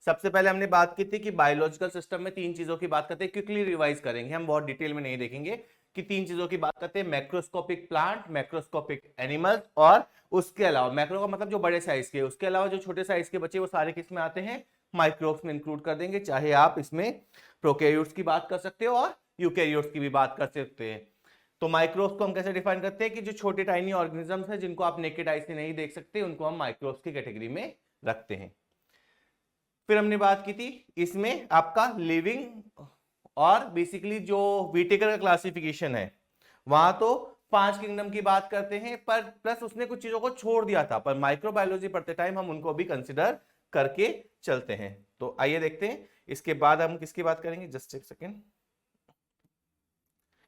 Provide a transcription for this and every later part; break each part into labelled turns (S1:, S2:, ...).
S1: सबसे पहले हमने बात की थी कि बायोलॉजिकल सिस्टम में तीन चीजों की बात करते हैं, क्विकली रिवाइज करेंगे, हम बहुत डिटेल में नहीं देखेंगे, कि तीन चीजों की बात करते हैं, मैक्रोस्कोपिक प्लांट, मैक्रोस्कोपिक एनिमल्स, और उसके अलावा, मैक्रो का मतलब जो बड़े साइज के, उसके अलावा जो छोटे साइज के बच्चे वो सारे किस में आते हैं, माइक्रोब्स में इंक्लूड कर देंगे। चाहे आप इसमें प्रोकैरियोट्स की बात कर सकते हो और यूकैरियोट्स की भी बात कर सकते हैं। तो माइक्रोब्स को हम कैसे डिफाइन करते हैं कि जो छोटे टाइनी ऑर्गेनिजम्स हैं जिनको आप नेकेड आई से नहीं देख सकते, उनको हम माइक्रोब्स की कैटेगरी में रखते हैं। फिर हमने बात की थी इसमें आपका लिविंग, और बेसिकली जो व्हिटेकर का क्लासिफिकेशन है वहां तो 5 किंगडम की बात करते हैं, पर प्लस उसने कुछ चीजों को छोड़ दिया था, पर माइक्रोबायोलॉजी पढ़ते टाइम हम उनको भी कंसिडर करके चलते हैं। तो आइए देखते हैं इसके बाद हम किसकी बात करेंगे, जस्ट एक सेकेंड,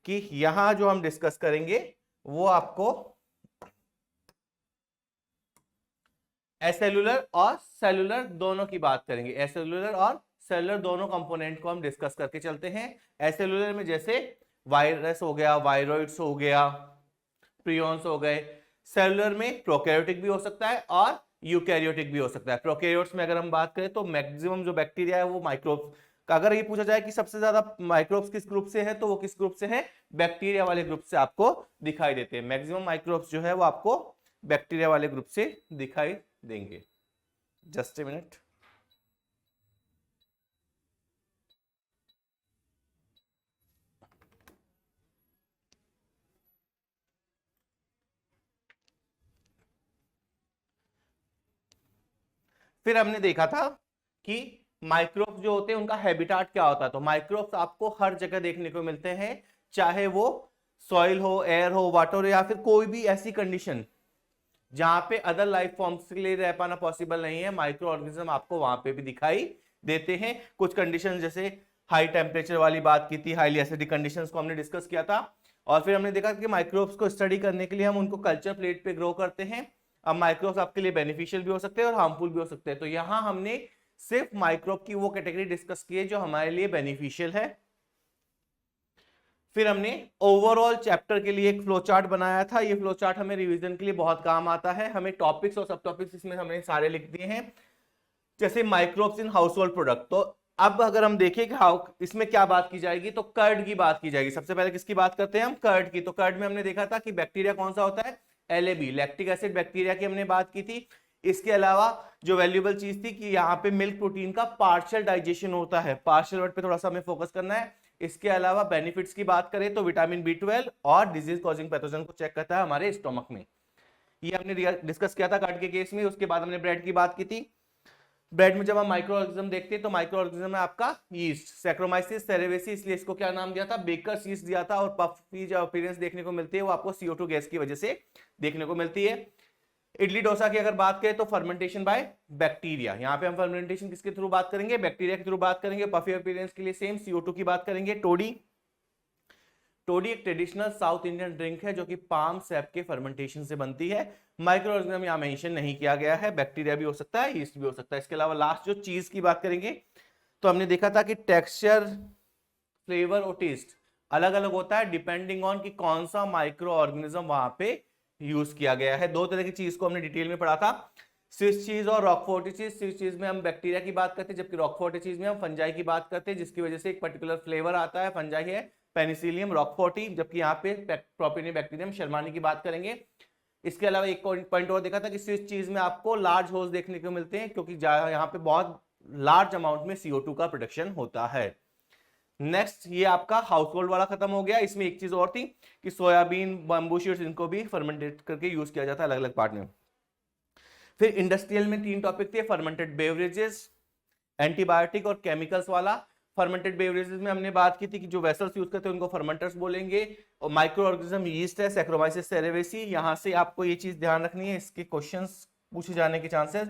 S1: कि यहां जो हम डिस्कस करेंगे वो आपको एसेलुलर और सेलुलर दोनों की बात करेंगे। एसेलुलर और सेलुलर दोनों कंपोनेंट को हम डिस्कस करके चलते हैं। एसेलुलर में जैसे वायरस हो गया, वायरॉइड्स हो गया, प्रियॉन्स हो गए। सेलुलर में प्रोकैरियोटिक भी हो सकता है और यूकैरियोटिक भी हो सकता है। प्रोकैरियोट्स में अगर हम बात करें तो मैक्सिमम जो बैक्टीरिया है वो माइक्रोब्स का, अगर ये पूछा जाए कि सबसे ज्यादा माइक्रोब्स किस ग्रुप से है तो वो किस ग्रुप से है, बैक्टीरिया वाले ग्रुप से आपको दिखाई देते हैं। मैक्सिमम माइक्रोब्स जो है वो आपको बैक्टीरिया वाले ग्रुप से दिखाई देंगे। Just a minute. फिर हमने देखा था कि माइक्रोब्स जो होते हैं उनका हैबिटाट क्या होता है। तो माइक्रोब्स आपको हर जगह देखने को मिलते हैं, चाहे वो सॉइल हो, एयर हो, वाटर हो, या फिर कोई भी ऐसी कंडीशन जहां पे अदर लाइफ फॉर्म्स के लिए रह पाना पॉसिबल नहीं है, माइक्रो ऑर्गेनिज्म आपको वहां पे भी दिखाई देते हैं। कुछ कंडीशन जैसे हाई टेम्परेचर वाली बात की थी, हाईली एसिडिक कंडीशंस को हमने डिस्कस किया था। और फिर हमने देखा कि माइक्रोब्स को स्टडी करने के लिए हम उनको कल्चर प्लेट पे ग्रो करते हैं। अब माइक्रोब्स आपके लिए बेनिफिशियल भी हो सकते हैं और हार्मफुल भी हो सकते हैं। तो यहां हमने सिर्फ माइक्रोब की वो कैटेगरी डिस्कस की है जो हमारे लिए बेनिफिशियल है। फिर हमने ओवरऑल चैप्टर के लिए एक फ्लो चार्ट बनाया था। ये फ्लो चार्ट हमें रिवीजन के लिए बहुत काम आता है। हमें टॉपिक्स और सब टॉपिक्स इसमें हमने सारे लिख दिए हैं, जैसे माइक्रोब्स इन हाउसहोल्ड प्रोडक्ट। तो अब अगर हम देखें कि हाउ इसमें क्या बात की जाएगी, तो कर्ड की बात की जाएगी। सबसे पहले किसकी बात करते हैं हम, कर्ड की। तो कर्ड में हमने देखा था कि बैक्टीरिया कौन सा होता है, LAB, लैक्टिक एसिड बैक्टीरिया की हमने बात की थी। इसके अलावा जो वैल्यूएबल चीज थी कि यहाँ पे मिल्क प्रोटीन का पार्शियल डाइजेशन होता है। पार्शियल वर्ड पे थोड़ा सा हमें फोकस करना है। इसके अलावा बेनिफिट्स की बात करें तो विटामिन B12 और डिजीज कॉजिंग पैथोजन को चेक करता है हमारे स्टोमक में। ये हमने डिस्कस किया था कर्ड के केस में। उसके बाद हमने ब्रेड की बात की थी। ब्रेड में जब हम माइक्रो ऑर्गेनिज्म देखते हैं तो माइक्रो ऑर्गेनिज्म में आपका यीस्ट, सैक्रोमाइसिस सेरेवेसी, इसलिए इसको क्या नाम दिया था, बेकर्स यीस्ट दिया था। और पफ की जो अपीयरेंस देखने को मिलती है वो आपको CO2 गैस की वजह से देखने को मिलती है। इडली डोसा की अगर बात करें तो फर्मेंटेशन बाय बैक्टीरिया। यहाँ पे हम फर्मेंटेशन किसके थ्रू बात करेंगे, बैक्टीरिया के थ्रू बात करेंगे। पफी अपीयरेंस के लिए सेम CO2 की बात करेंगे। टोडी, टोडी एक ट्रेडिशनल साउथ इंडियन ड्रिंक है जो कि पाम सैप के फर्मेंटेशन से बनती है। माइक्रो ऑर्गेनिज्म यहाँ मेंशन नहीं किया गया है, बैक्टीरिया भी हो सकता है, यीस्ट भी हो सकता है। इसके अलावा लास्ट जो चीज की बात करेंगे तो हमने देखा था कि टेक्सचर, फ्लेवर और टेस्ट अलग अलग होता है डिपेंडिंग ऑन कि कौन सा माइक्रो ऑर्गेनिज्म वहां पे यूज किया गया है। दो तरह की चीज को हमने डिटेल में पढ़ा था, स्विस चीज और रॉकफोर्टी चीज। स्विस चीज में हम बैक्टीरिया की बात करते हैं, जबकि रॉकफोर्टी चीज में हम फंजाई की बात करते हैं, जिसकी वजह से एक पर्टिकुलर फ्लेवर आता है। फंजाई है पेनिसिलियम रॉकफोर्टी, जबकि यहाँ पे प्रोपियोनिबैक्टीरियम शर्मानी की बात करेंगे। इसके अलावा एक पॉइंट और देखा था कि स्विस चीज में आपको लार्ज होल्स देखने को मिलते हैं, क्योंकि यहाँ पे बहुत लार्ज अमाउंट में CO2 का प्रोडक्शन होता है। नेक्स्ट ये आपका हाउस होल्ड वाला खत्म हो गया। इसमें एक चीज और थी कि सोयाबीन, बम्बू शीट्स, इनको भी फर्मेंटेट करके यूज किया जाता है अलग अलग पार्ट में। फिर इंडस्ट्रियल में 3 टॉपिक थे, फर्मेंटेड बेवरेजेस, एंटीबायोटिक और केमिकल्स वाला। फर्मेंटेड बेवरेजेस में हमने बात की थी कि जो वेसल्स यूज करते हैं उनको फर्मेंटर्स बोलेंगे। और माइक्रो ऑर्गेनिज्म यीस्ट है, सैक्रोमाइसिस सेरेवेसी। यहां से आपको ये चीज ध्यान रखनी है, इसके क्वेश्चंस पूछे जाने के चांसेस,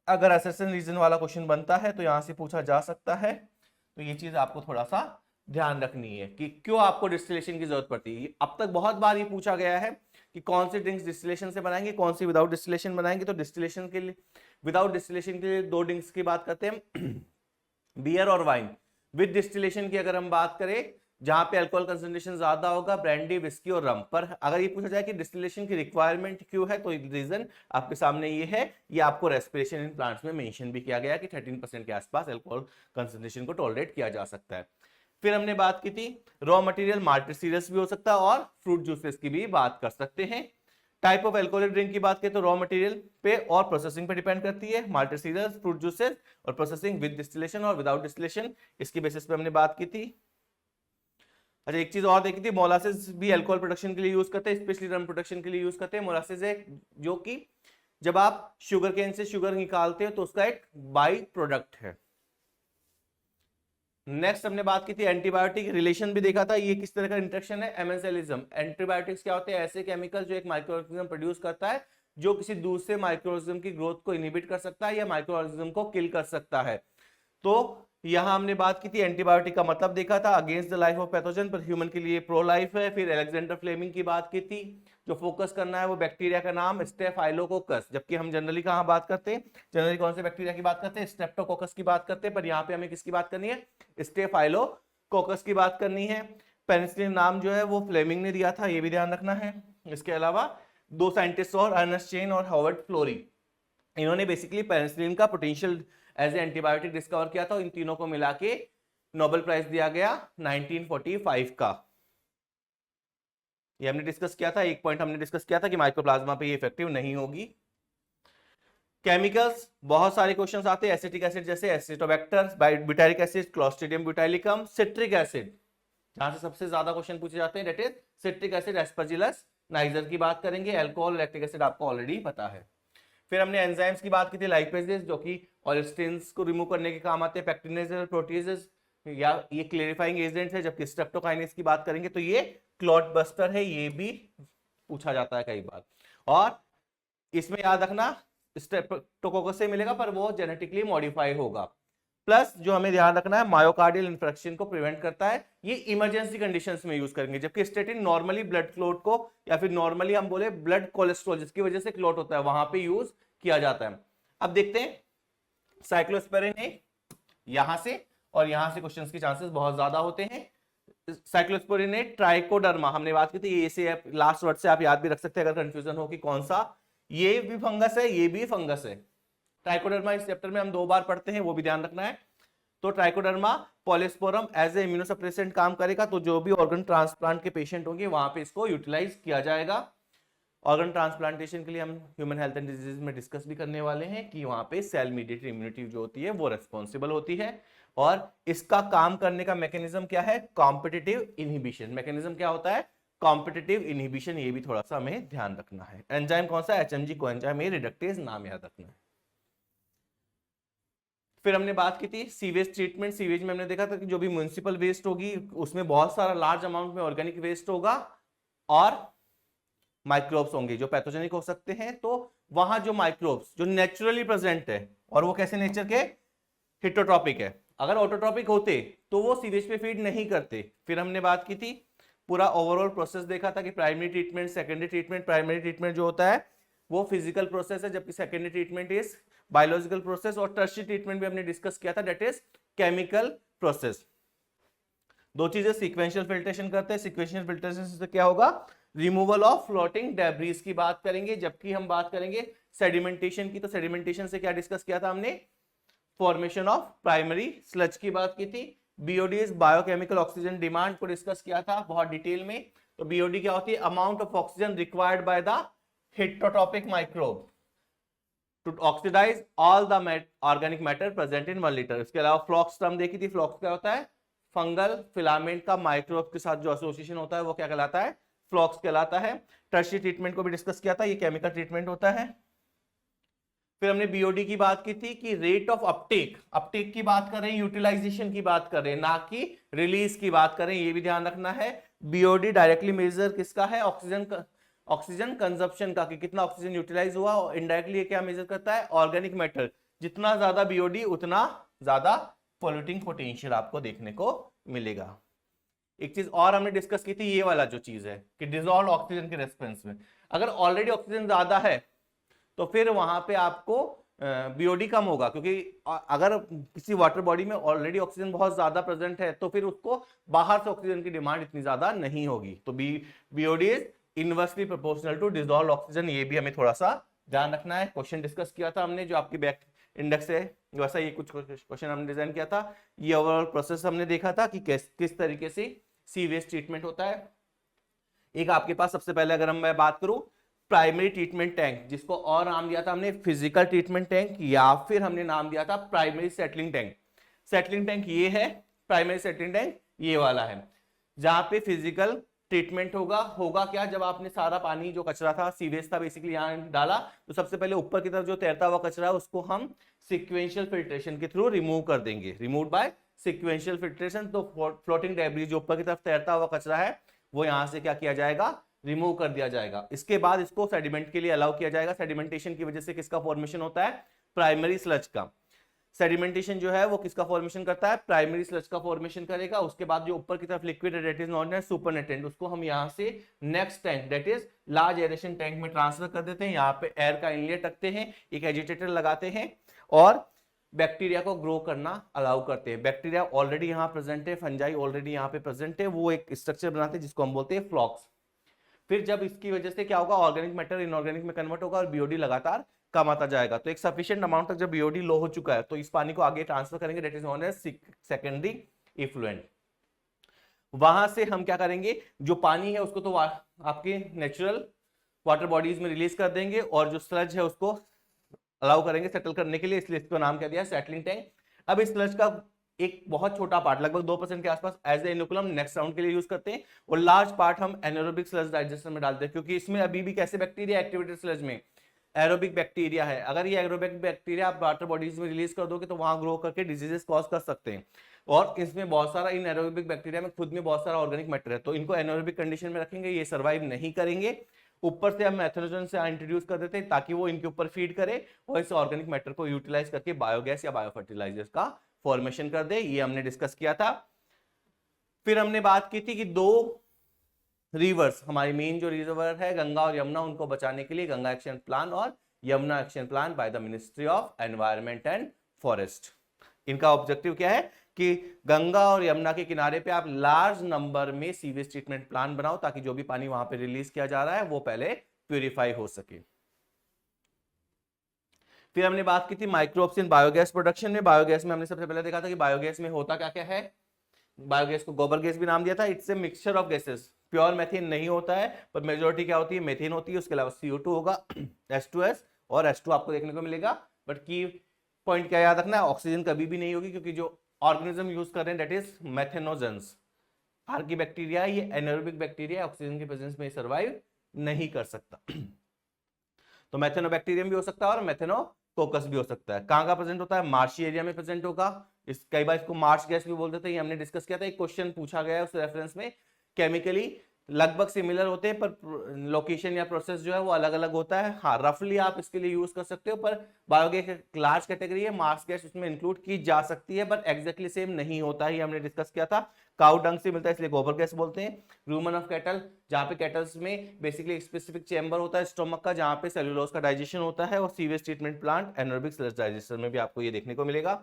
S1: अगर असर्शन रीजन वाला क्वेश्चन बनता है तो यहां से पूछा जा सकता है। तो ये चीज आपको थोड़ा सा ध्यान रखनी है कि क्यों आपको डिस्टिलेशन की जरूरत पड़ती है। अब तक बहुत बार ये पूछा गया है कि कौन सी ड्रिंक्स डिस्टिलेशन से बनाएंगे, कौन सी विदाउट डिस्टिलेशन बनाएंगे। तो डिस्टिलेशन के लिए, विदाउट डिस्टिलेशन के लिए 2 ड्रिंक्स की बात करते हैं, बियर और वाइन। विद डिस्टिलेशन की अगर हम बात करें जहां पे अल्कोहल कंसंट्रेशन ज्यादा होगा ब्रांडी, विस्की और रम पर। अगर ये पूछा जाए कि डिस्टिलेशन की रिक्वायरमेंट क्यों है, तो रीजन आपके सामने ये है, ये आपको रेस्पिरेशन इन प्लांट्स में मेंशन भी किया गया कि 13% के आसपास अल्कोहल कंसंट्रेशन को टॉलरेट किया जा सकता है। फिर हमने बात की थी रॉ मटेरियल माल्ट सीरियस भी हो सकता है और फ्रूट जूसेस की भी बात कर सकते हैं। टाइप ऑफ अल्कोहलिक ड्रिंक की बात करें तो रॉ मटेरियल पे और प्रोसेसिंग पे डिपेंड करती है, माल्ट सीरियस, फ्रूट जूसेस और प्रोसेसिंग विद डिस्टिलेशन और विदाउट डिस्टिलेशन, इसकी बेसिस पे हमने बात की थी। अच्छा, एक चीज और देखी थी, मोलासेस भी अल्कोहल प्रोडक्शन के लिए यूज करते हैं, स्पेशली रम प्रोडक्शन के लिए यूज करते हैं। मोलासेस है जो कि जब आप शुगर केन से शुगर निकालते हो तो उसका एक बाई प्रोडक्ट है। नेक्स्ट हमने बात की थी एंटीबायोटिक, रिलेशन भी देखा था, ये किस तरह का इंटरेक्शन है, एमेंसेलिज्म। एंटीबायोटिक्स क्या होते हैं, ऐसे केमिकल जो एक माइक्रोऑर्गेनिज्म प्रोड्यूस करता है जो किसी दूसरे माइक्रोऑर्गेनिज्म की ग्रोथ को इनहिबिट कर सकता है या माइक्रोऑर्गेनिज्म को किल कर सकता है। तो यहां हमने बात की थी एंटीबायोटिक का मतलब देखा था, against the life of pathogen, पर ह्यूमन के लिए प्रो लाइफ है। फिर अलेक्जेंडर फ्लेमिंग की बात की थी, जो फोकस करना है वो बैक्टीरिया का नाम स्टेफाइलोकोकस, जबकि हम जनरली कहां बात करते हैं, जनरली कौन से बैक्टीरिया की बात करते हैं, स्ट्रेप्टोकोकस की बात करते हैं, पर यहाँ पे हमें किसकी बात करनी है, स्टेफाइलोकोकस की बात करनी है। पेनिसिलिन नाम जो है वो फ्लेमिंग ने दिया था, ये भी ध्यान रखना है। इसके अलावा दो साइंटिस्ट और अर्नेस्ट चेन और हार्वर्ड फ्लोरी, इन्होंने बेसिकली पेनिसिलिन का potential as a antibiotic discover किया था। इन तीनों को मिला के नोबेल प्राइज दिया गया 1945 का। ये हमने डिस्कस किया था, एक पॉइंट हमने डिस्कस किया था कि माइकोप्लाज्मा पे ये इफेक्टिव नहीं होगी। केमिकल्स बहुत सारे क्वेश्चंस आते हैं, एसिटिक एसिड जैसे Acetobacter, butyric acid, Clostridium butylicum, citric acid, जहां से सबसे ज्यादा क्वेश्चन पूछे जाते हैं that is citric acid, Aspergillus niger की बात करेंगे। अल्कोहल, लैक्टिक एसिड आपको ऑलरेडी पता है। फिर हमने एंजाइम्स की बात की थी, लाइपेजेस जो कि ऑलेस्टिन्स को रिमूव करने के काम आते हैं, पेक्टिनेजेस, प्रोटीजेस या ये क्लेरिफाइंग एजेंट्स है। जबकि स्ट्रेप्टोकाइनेस की बात करेंगे तो ये क्लॉट बस्टर है, ये भी पूछा जाता है कई बार। और इसमें याद रखना स्ट्रेप्टोकोकस से मिलेगा पर वो जेनेटिकली मॉडिफाई होगा। प्लस जो हमें ध्यान रखना है, मायोकार्डियल इंफ्रेक्शन को प्रिवेंट करता है, ये इमरजेंसी कंडीशंस में यूज करेंगे। जबकि स्टेटिन नॉर्मली ब्लड क्लॉट को या फिर नॉर्मली हम बोले ब्लड कोलेस्ट्रॉल जिसकी वजह से क्लॉट होता है वहां पे यूज किया जाता है। अब देखते हैं साइक्लोस्पेरिन यहां से और यहां से क्वेश्चंस के चांसेस बहुत ज्यादा होते हैं। साइक्लोस्पोरिनेट ट्राइकोडर्मा हमने बात की थी, ये से लास्ट वर्ड से आप याद भी रख सकते हैं अगर कंफ्यूजन हो कि कौन सा, ये भी फंगस है ये भी फंगस है। ट्राइकोडर्मा इस चैप्टर में हम 2 बार पढ़ते हैं, वो भी ध्यान रखना है। तो Trichoderma polysporum as a immunosuppressant काम करेगा, तो जो भी ऑर्गन ट्रांसप्लांट के पेशेंट होंगे वहां पे इसको यूटिलाइज किया जाएगा। ऑर्गन ट्रांसप्लांटेशन के लिए हम ह्यूमन हेल्थ एंड डिजीज में डिस्कस भी करने वाले हैं कि वहां पे सेल मीडिएटेड इम्यूनिटी जो होती है वो रेस्पॉन्सिबल होती है। और इसका काम करने का मैकेनिज्म क्या है, कॉम्पिटिटिव इनहिबिशन। मैकेनिज्म क्या होता है, कॉम्पिटिटिव इनहिबिशन, ये भी थोड़ा सा हमें ध्यान रखना है। एंजाइम कौन सा, एचएमजी कोएंजाइम, ये रिडक्टेज नाम याद रखना है। फिर हमने बात की थी सीवेज ट्रीटमेंट। सीवेज में हमने देखा था कि जो भी म्युनिसिपल वेस्ट होगी उसमें बहुत सारा लार्ज अमाउंट में ऑर्गेनिक वेस्ट होगा और माइक्रोब्स होंगे जो पैथोजेनिक हो सकते हैं। तो वहां जो माइक्रोब्स जो नेचुरली प्रेजेंट है और वो कैसे नेचर के, हिटोट्रॉपिक है, अगर ऑटोट्रॉपिक होते तो वो सीवेज पे फीड नहीं करते। फिर हमने बात की थी पूरा ओवरऑल प्रोसेस देखा था कि primary treatment, secondary treatment. Primary treatment जो होता है वो फिजिकल प्रोसेस है, जबकि secondary treatment is biological process. और टर्शियरी ट्रीटमेंट भी हमने डिस्कस किया था दैट इज केमिकल प्रोसेस। 2 चीजें सीक्वेंशियल फिल्ट्रेशन करते हैं, सीक्वेंशियल फिल्ट्रेशन से क्या होगा, रिमूवल ऑफ फ्लोटिंग डेब्रीज की बात करेंगे। जबकि हम बात करेंगे सेडिमेंटेशन की, तो सेडिमेंटेशन से क्या डिस्कस किया था हमने, फॉर्मेशन ऑफ प्राइमरी स्लज की बात की थी। BOD is biochemical oxygen demand को डिस्कस किया था बहुत डिटेल में। तो बीओडी क्या होती है, amount of oxygen required by the heterotropic microbe to oxidize all the organic matter present in 1 liter। इसके अलावा फ्लॉक्स टर्म देखी थी, फ्लॉक्स क्या होता है, फंगल फिलामेंट का माइक्रोब के साथ जो एसोसिएशन होता है वो क्या कहलाता है, फ्लॉक्स कहलाता है। टर्शियरी ट्रीटमेंट को भी डिस्कस किया था, ये केमिकल ट्रीटमेंट होता है। फिर हमने बीओडी की बात की थी कि रेट ऑफ अपटेक, अपटेक की बात कर रहे हैं, यूटिलाइजेशन की बात कर रहे हैं, ना कि रिलीज की बात कर रहे हैं, ये भी ध्यान रखना है। बीओडी डायरेक्टली मेजर किसका है, ऑक्सीजन कंजप्शन का, कि कितना ऑक्सीजन यूटिलाइज हुआ। और इनडायरेक्टली ये क्या मेजर करता है, ऑर्गेनिक मैटर। जितना ज्यादा बीओडी उतना ज्यादा पॉल्यूटिंग पोटेंशियल आपको देखने को मिलेगा। एक चीज और हमने डिस्कस की थी, ये वाला जो चीज है कि डिसॉल्व ऑक्सीजन के रेस्पॉन्स में अगर ऑलरेडी ऑक्सीजन ज्यादा है तो फिर वहां पे आपको बीओडी कम होगा, क्योंकि अगर किसी वाटर बॉडी में ऑलरेडी ऑक्सीजन बहुत ज्यादा प्रेजेंट है तो फिर उसको बाहर से ऑक्सीजन की डिमांड इतनी ज्यादा नहीं होगी। तो BOD is inversely proportional to dissolve oxygen, ये भी हमें थोड़ा सा ध्यान रखना है। क्वेश्चन डिस्कस किया था हमने, जो आपकी बैक इंडेक्स है वैसा ये कुछ क्वेश्चन हमने डिजाइन किया था। ये ओवरऑल प्रोसेस हमने देखा था कि किस तरीके से सी वेस्ट ट्रीटमेंट होता है। एक आपके पास सबसे पहले अगर मैं बात करूं प्राइमरी ट्रीटमेंट टैंक, जिसको और नाम दिया था हमने फिजिकल ट्रीटमेंट टैंक, या फिर हमने नाम दिया था primary settling tank. Settling tank ये है, प्राइमरी सेटलिंग टैंक ये वाला है, जहां पे फिजिकल ट्रीटमेंट होगा क्या, जब आपने सारा पानी जो कचरा था, सीवेज था बेसिकली यहाँ डाला, तो सबसे पहले ऊपर की तरफ जो तैरता हुआ कचरा है उसको हम सिक्वेंशियल फिल्ट्रेशन के थ्रू रिमूव कर देंगे, रिमूव बाय सिक्वेंशियल फिल्ट्रेशन। तो फ्लोटिंग डेब्री जो ऊपर की तरफ तैरता हुआ कचरा है वो यहां से क्या किया जाएगा, रिमूव कर दिया जाएगा। इसके बाद इसको सेडिमेंट के लिए अलाउ किया जाएगा। सेडिमेंटेशन की वजह से किसका फॉर्मेशन होता है, प्राइमरी स्लज का। सेडिमेंटेशन जो है वो किसका फॉर्मेशन करता है, प्राइमरी स्लज का फॉर्मेशन करेगा। उसके बाद जो ऊपर की तरफ लिक्विड है that is known as supernatant, उसको हम यहां से next tank that is large aeration tank में ट्रांसफर कर देते हैं। यहाँ पे एयर का इनलेट रखते हैं, एक एजिटेटर लगाते हैं और बैक्टीरिया को ग्रो करना अलाउ करते हैं। बैक्टीरिया ऑलरेडी यहाँ प्रेजेंट है, फंजाई ऑलरेडी यहाँ पे प्रेजेंट है, वो एक स्ट्रक्चर बनाते हैं जिसको हम बोलते हैं फ्लॉक्स। फिर जब इसकी वजह से क्या होगा, ऑर्गेनिक मैटर इनऑर्गेनिक में कन्वर्ट होगा और बीओडी लगातार कम आता जाएगा। तो एक सफिशिएंट अमाउंट तक जब बीओडी लो हो चुका है तो इस पानी को आगे ट्रांसफर करेंगे, that is known as secondary effluent. वहां से हम क्या करेंगे, जो पानी है उसको तो आपके नेचुरल वाटर बॉडीज में रिलीज कर देंगे और जो स्लज है उसको अलाउ करेंगे सेटल करने के लिए, इसलिए इसका नाम क्या दिया, सेटलिंग टैंक। अब इस स्लज का एक बहुत छोटा पार्ट लगभग 2% के आसपास as a inoculum next round के लिए यूज करते हैं, और लार्ज पार्ट हम एनारोबिक स्लज डाइजेस्टर में डालते हैं, क्योंकि इसमें अभी भी कैसे बैक्टीरिया एक्टिवेटेड स्लज में एरोबिक बैक्टीरिया है। अगर ये एरोबिक बैक्टीरिया आप वाटर बॉडीज में रिलीज कर दोगे तो वहां ग्रो करके डिजीजेस कॉज कर सकते हैं, और इसमें बहुत सारा इन एरोबिक बैक्टीरिया में खुद में बहुत सारा ऑर्गेनिक मैटर है, तो इनको एनारोबिक कंडीशन में रखेंगे, ये सर्वाइव नहीं करेंगे। ऊपर से हम मेथनोजन से इंट्रोड्यूस कर देते हैं ताकि वो इनके ऊपर फीड करे और इस ऑर्गेनिक मैटर को यूटिलाइज करके बायोगैस या बायोफर्टिलाइजर्स का फॉर्मेशन कर दे, ये हमने डिस्कस किया था। फिर हमने बात की थी कि दो रिवर्स, हमारी मेन जो रिवर है गंगा और यमुना, उनको बचाने के लिए गंगा एक्शन प्लान और Yamuna action plan by the ministry of environment and forest. इनका ऑब्जेक्टिव क्या है कि गंगा और यमुना के किनारे पे आप लार्ज नंबर में सीवेज ट्रीटमेंट प्लान बनाओ ताकि जो भी पानी वहां पे रिलीज किया जा रहा है वो पहले प्यूरिफाई हो सके। फिर हमने बात की थी माइक्रोब्स इन बायोगैस प्रोडक्शन में। बायोगैस में हमने सबसे पहले देखा था कि बायोगैस में होता क्या क्या है। बायोगैस को गोबर गैस भी नाम दिया था। It's a mixture of gases, pure methane नहीं होता है, पर मेजोरिटी क्या होती है, मेथेन होती है, उसके अलावा CO2 होगा, H2S और H2 आपको देखने को मिलेगा। बट की पॉइंट क्या याद रखना है, ऑक्सीजन कभी भी नहीं होगी, क्योंकि जो ऑर्गेनिज्म यूज कर रहे हैं that is methanogens. Archie bacteria, ये एनारोबिक बैक्टीरिया, ऑक्सीजन के प्रेजेंस में सर्वाइव नहीं कर सकता। तो मेथेनोबैक्टीरियम भी हो सकता है और मेथेनोकोकस भी हो सकता है। कहां का प्रेजेंट होता है, मार्शी एरिया में प्रेजेंट होगा। कई बार इसको मार्श गैस भी बोलते थे, ये हमने डिस्कस किया था, एक क्वेश्चन पूछा गया है उस रेफरेंस में। केमिकली लगभग सिमिलर होते हैं पर लोकेशन या प्रोसेस जो है वो अलग अलग होता है। हाँ, रफली आप इसके लिए यूज कर सकते हो, पर बायोगैस एक लार्ज कैटेगरी है, मार्स गैस उसमें इंक्लूड की जा सकती है, पर एग्जैक्टली सेम नहीं होता है, हमने डिस्कस किया था। काउ डंग से मिलता है इसलिए गोबर गैस बोलते हैं। रूमन ऑफ कैटल, जहाँ पे कैटल्स में बेसिकली एक स्पेसिफिक चेंबर होता है स्टोमक का, जहाँ पे सेलुलोज का डाइजेशन होता है, और sewage treatment plant anaerobic sludge digester में भी आपको ये देखने को मिलेगा।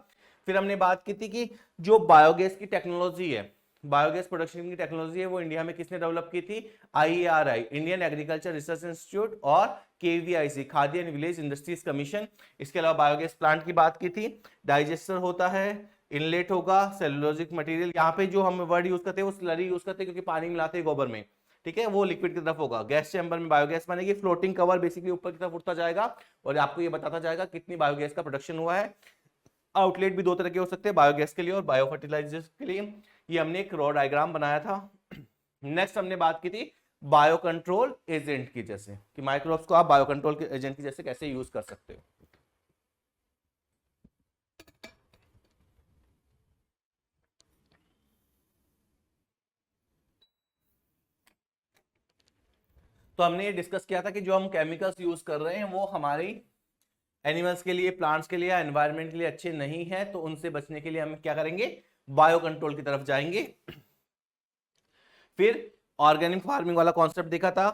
S1: फिर हमने बात की थी कि जो बायोगैस की टेक्नोलॉजी है, बायोगैस प्रोडक्शन की टेक्नोलॉजी है, वो इंडिया में किसने डेवलप की थी, IARI, Indian agriculture research institute, और KVIC, खाद्य एंड विलेज इंडस्ट्रीज कमीशन। इसके अलावा बायोगैस प्लांट की बात की थी। डाइजेस्टर होता है, इनलेट होगा, सेलुलोजिक मटेरियल, यहाँ पे जो हम वर्ड यूज करते हैं वो स्लरी यूज करते हैं क्योंकि पानी मिलाते हैं गोबर में, ठीक है, वो लिक्विड की तरफ होगा। गैस चैम्बर में बायोगैस बनेगी, फ्लोटिंग कवर बेसिकली ऊपर की तरफ उठता जाएगा और आपको ये बताता जाएगा कितनी बायोगैस का प्रोडक्शन हुआ है। आउटलेट भी दो तरह के हो सकते हैं, बायोगैस के लिए और बायो फर्टिलाइजर्स के लिए। ये हमने एक रॉ डायग्राम बनाया था। नेक्स्ट हमने बात की थी बायो कंट्रोल एजेंट की, जैसे कि माइक्रोब्स को आप बायो कंट्रोल के एजेंट की जैसे कैसे यूज कर सकते हो। तो हमने ये डिस्कस किया था कि जो हम केमिकल्स यूज कर रहे हैं वो हमारी एनिमल्स के लिए, प्लांट्स के लिए, एनवायरनमेंट के लिए अच्छे नहीं है, तो उनसे बचने के लिए हम क्या करेंगे, बायो कंट्रोल की तरफ जाएंगे। फिर ऑर्गेनिक फार्मिंग वाला कॉन्सेप्ट देखा था,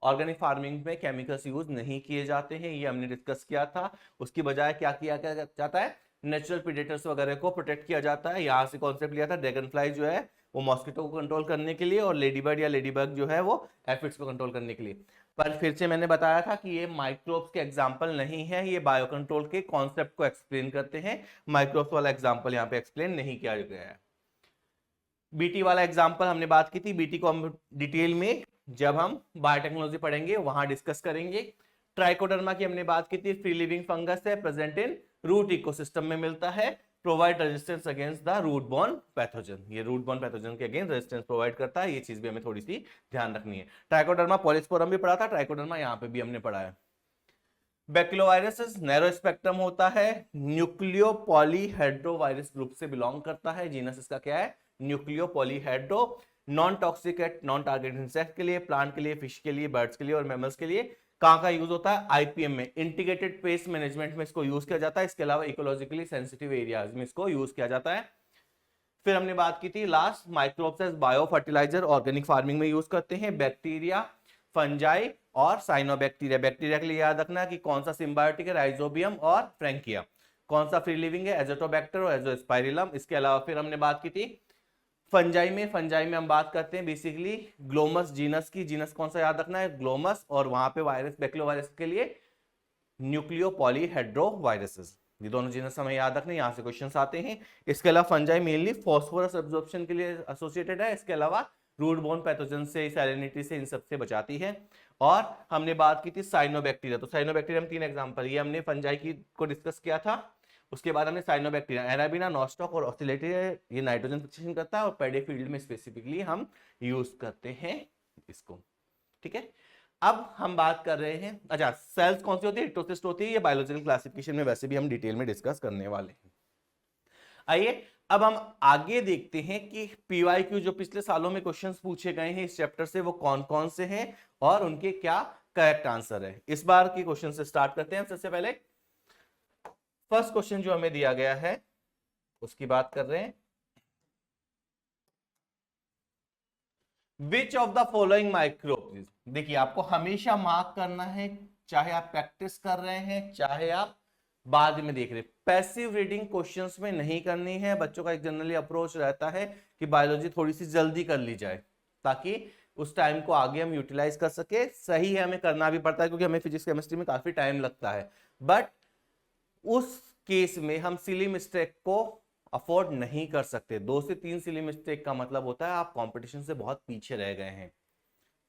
S1: ऑर्गेनिक फार्मिंग में केमिकल्स यूज नहीं किए जाते हैं, ये हमने डिस्कस किया था। उसकी बजाय क्या किया जाता है, नेचुरल प्रीडेटर्स वगैरह को प्रोटेक्ट किया जाता है। यहाँ से कॉन्सेप्ट लिया था, ड्रैगन फ्लाई जो है वो मॉस्किटो को कंट्रोल करने के लिए, और लेडीबर्ड या लेडीबग जो है वो एफिड्स को कंट्रोल करने के लिए। पर फिर से मैंने बताया था कि ये माइक्रोब्स के एग्जाम्पल नहीं है, ये बायो कंट्रोल के कॉन्सेप्ट को एक्सप्लेन करते हैं। माइक्रोब्स वाला एग्जाम्पल यहाँ पे एक्सप्लेन नहीं किया गया है। बीटी वाला एग्जाम्पल हमने बात की थी, बीटी को हम डिटेल में जब हम बायोटेक्नोलॉजी पढ़ेंगे वहां डिस्कस करेंगे। ट्राइकोडर्मा की हमने बात की थी, फ्री लिविंग फंगस है, प्रेजेंट इन रूट इकोसिस्टम में मिलता है, provide resistance against the root borne pathogen, ये रूट बॉर्न पैथोजन के अगेंस्ट रेजिस्टेंस प्रोवाइड करता है। ये चीज भी हमें थोड़ी सी ध्यान रखनी है। ट्राइकोडर्मा पॉलीस्पोरम भी पढ़ा था, ट्राइकोडर्मा यहाँ पे भी हमने पढ़ा है। बैक्टीरियोवायरस नैरो स्पेक्ट्रम होता है, न्यूक्लियो पॉलीहेड्रोवायरस ग्रुप से बिलोंग करता है। जीनस इसका क्या है, न्यूक्लियो पॉलीहेड्रो। नॉन टॉक्सिक है, नॉन टारगेट इंसेक्ट के लिए, प्लांट के लिए, फिश के लिए, बर्ड्स के लिए और मैमल्स के लिए। कहां का यूज होता है, आईपीएम में, इंटीग्रेटेड पेस्ट मैनेजमेंट में इसको यूज किया जाता है। इसके अलावा इकोलॉजिकली सेंसिटिव एरियाज में इसको यूज किया जाता है। फिर हमने बात की थी last, microbes as bio fertilizer organic farming में यूज करते हैं। बैक्टीरिया, फंजाई और साइनोबैक्टीरिया। बैक्टीरिया के लिए याद रखना कि कौन सा सिम्बायोटिक है, राइजोबियम और फ्रैंकिया। कौन सा फ्री लिविंग है, एजोटोबैक्टर और एजोस्पाइरिलम। इसके अलावा फिर हमने बात की थी फंजाई में हम बात करते हैं बेसिकली ग्लोमस जीनस की। जीनस कौन सा याद रखना है, ग्लोमस, और वहां पे वायरस बैक्टीरियोवायरस के लिए न्यूक्लियो पॉलीहेड्रोवायरसेस। ये दोनों जीनस हमें याद रखने, यहां से क्वेश्चंस आते हैं। इसके अलावा फंजाई मेनली फॉस्फोरस एब्जॉर्प्शन के लिए एसोसिएटेड है। इसके अलावा रूट बॉर्न पैथोजन से, सैलिनिटी से, इन सब से बचाती है। और हमने बात की थी साइनोबैक्टीरिया। तो साइनोबैक्टीरिया में 3 एग्जांपल, ये हमने फंजाई की को डिस्कस किया था। उसके बाद हमने साइनोबैक्टीरिया, एराबिना, नॉस्टॉक और ऑसिलेटरिया, ये नाइट्रोजन फिक्सेशन करता है और पेडी फील्ड में स्पेसिफिकली हम यूज करते हैं इसको। ठीक है, अब हम बात कर रहे हैं, अच्छा सेल्स कौन सी होती है, हिस्टोसिस्ट होती है। ये बायोलॉजिकल क्लासिफिकेशन में वैसे भी हम डिटेल में डिस्कस करने वाले हैं। आइए अब हम आगे देखते हैं कि पीवाईक्यू जो पिछले सालों में क्वेश्चंस पूछे गए हैं इस चैप्टर से वो कौन कौन से हैं और उनके क्या करेक्ट आंसर है। इस बार की क्वेश्चन से स्टार्ट करते हैं। सबसे पहले फर्स्ट क्वेश्चन जो हमें दिया गया है उसकी बात कर रहे हैं। Which of the following microbes, देखिए आपको हमेशा मार्क करना है, चाहे आप प्रैक्टिस कर रहे हैं चाहे आप बाद में देख रहे हैं। पैसिव रीडिंग क्वेश्चंस में नहीं करनी है। बच्चों का एक जनरली अप्रोच रहता है कि बायोलॉजी थोड़ी सी जल्दी कर ली जाए ताकि उस टाइम को आगे हम यूटिलाइज कर सके। सही है, हमें करना भी पड़ता है क्योंकि हमें फिजिक्स केमिस्ट्री में काफी टाइम लगता है, बट उस केस में हम सिली मिस्टेक को अफोर्ड नहीं कर सकते। 2 से 3 सिली मिस्टेक का मतलब होता है आप कंपटीशन से बहुत पीछे रह गए हैं।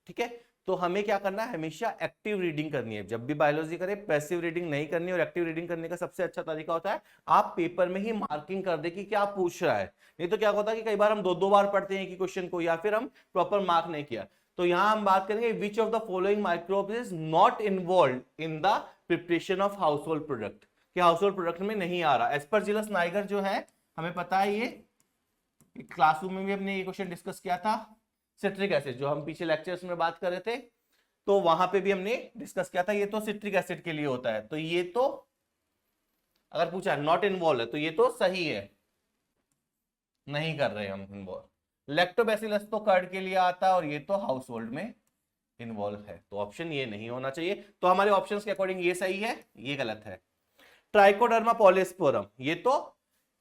S1: ठीक है, तो हमें क्या करना है, हमेशा एक्टिव रीडिंग करनी है। जब भी बायोलॉजी करें पैसिव रीडिंग नहीं करनी। और एक्टिव रीडिंग करने का सबसे अच्छा तरीका होता है आप पेपर में ही मार्किंग कर दे कि क्या पूछ रहा है। नहीं तो क्या होता है कि कई बार हम 2-2 बार पढ़ते हैं कि क्वेश्चन को, या फिर हम प्रॉपर मार्क नहीं किया। तो यहां हम बात करेंगे विच of the following microbes is not involve in the preparation of house hold product, कि हाउस होल्ड प्रोडक्ट में नहीं आ रहा। एस्परजिलस नाइगर जो है हमें पता है, ये क्लासरूम में भी हमने ये क्वेश्चन डिस्कस किया था। सिट्रिक एसिड जो हम पीछे लेक्चर्स में बात कर रहे थे तो वहां पे भी हमने डिस्कस किया था, ये तो सिट्रिक एसिड के लिए होता है। तो ये तो अगर पूछा नॉट इन्वॉल्व है तो ये तो सही है, नहीं कर रहे हम इन्वॉल्व। लैक्टोबैसिलस तो कर्ड के लिए आता है और ये तो हाउस होल्ड में इन्वॉल्व है, तो ऑप्शन ये नहीं होना चाहिए। तो हमारे ऑप्शंस के अकॉर्डिंग ये सही है, ये गलत है। ट्राइकोडर्मा पॉलीस्पोरम ये तो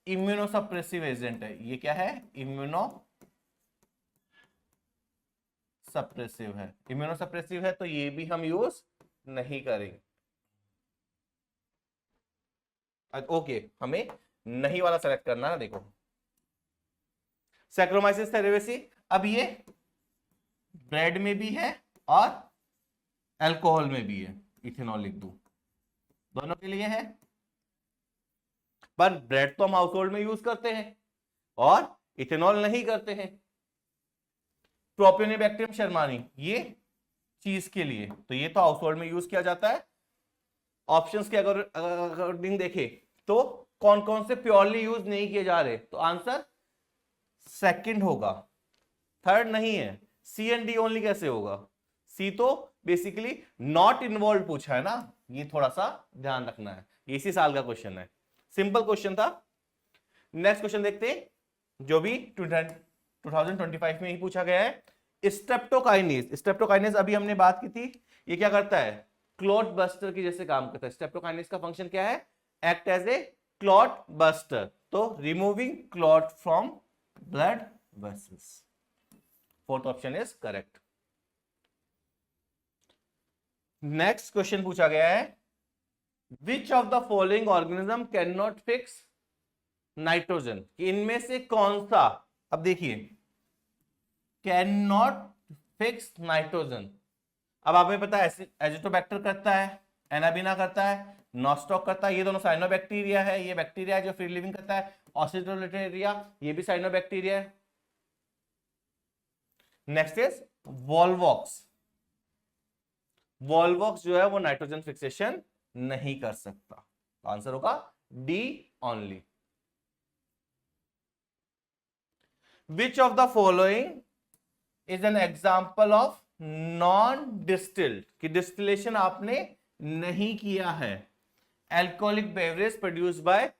S1: इम्यूनोसप्रेसिव एजेंट है। ये क्या है, इम्यूनोसप्रेसिव है। इम्यूनोसप्रेसिव है तो ये भी हम यूज नहीं करेंगे। ओके, हमें नहीं वाला सेलेक्ट करना है। देखो सैक्रोमाइसिस सेरेवेसी, अब ये ब्रेड में भी है और अल्कोहल में भी है, इथेनॉल लिख दूं, दोनों के लिए है। पर ब्रेड तो हम हाउस होल्ड में यूज करते हैं और इथेनॉल नहीं करते हैं। प्रोपियोनिबैक्टीरियम शर्मानी ये चीज के लिए, तो ये तो हाउस होल्ड में यूज किया जाता है। ऑप्शंस के अकॉर्डिंग देखें तो कौन कौन से प्योरली यूज नहीं किए जा रहे, तो आंसर सेकंड होगा, थर्ड नहीं है। सी एंड डी ओनली कैसे होगा, सी तो बेसिकली नॉट इन्वॉल्व पूछा है ना, ये थोड़ा सा ध्यान रखना है। इसी साल का क्वेश्चन है, सिंपल क्वेश्चन था। नेक्स्ट क्वेश्चन देखते हैं जो भी 2025 में ही पूछा गया है। स्ट्रेप्टोकाइनेज अभी हमने बात की थी, ये क्या करता है, क्लॉट बस्टर की जैसे काम करता है। स्ट्रेप्टोकाइनेज का फंक्शन क्या है, act as a clot buster, तो removing clot from blood vessels. Fourth option is correct. Next question पूछा गया है, which of the following organism can not fix nitrogen, इनमें से कौन सा, अब देखिए, कैन नॉट फिक्स नाइट्रोजन। अब आपको पता है एजिटोबैक्टर करता है, एनाबिना करता है, नॉस्टॉक करता है, ये दोनों साइनोबैक्टीरिया है, ये बैक्टीरिया है जो फ्री लिविंग करता है। ऑसिटोलिटेरिया ये भी साइनोबैक्टीरिया है। नेक्स्ट इज वॉल्वॉक्स, वॉल्वॉक्स जो है वो नाइट्रोजन फिक्सेशन नहीं कर सकता। आंसर होगा D only. Which of the following is an example of non distilled, कि डिस्टिलेशन आपने नहीं किया है। Alcoholic beverage produce by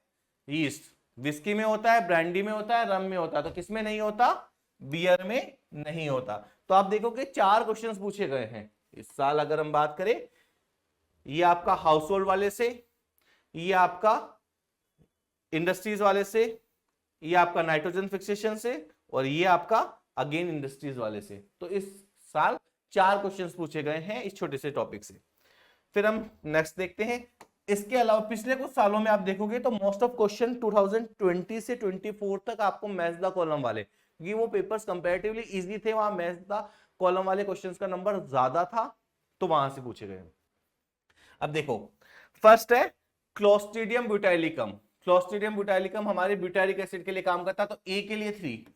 S1: yeast, whisky में होता है, ब्रांडी में होता है, रम में होता है, तो किसमें नहीं होता, बियर में नहीं होता। तो आप देखोगे 4 क्वेश्चंस पूछे गए हैं इस साल। अगर हम बात करें, ये आपका हाउस होल्ड वाले से, ये आपका इंडस्ट्रीज वाले से, ये आपका नाइट्रोजन फिक्सेशन से, और ये आपका अगेन इंडस्ट्रीज वाले से। तो इस साल 4 क्वेश्चंस पूछे गए हैं इस छोटे से टॉपिक से। फिर हम नेक्स्ट देखते हैं। इसके अलावा पिछले कुछ सालों में आप देखोगे तो मोस्ट ऑफ क्वेश्चन 2020 से 24 तक आपको मैथ्स द कॉलम वाले, क्योंकि वो पेपर्स कंपैरेटिवली इजी थे, वहां मैथ्स द कॉलम वाले क्वेश्चंस का नंबर ज्यादा था, तो वहां से पूछे गए। अब देखो, फर्स्ट है क्लोस्ट्रीडियम ब्यूटाइलिकम। क्लोस्ट्रीडियम ब्यूटाइलिकम हमारे ब्यूटारिक एसिड के लिए काम करता है, तो ए के लिए 3,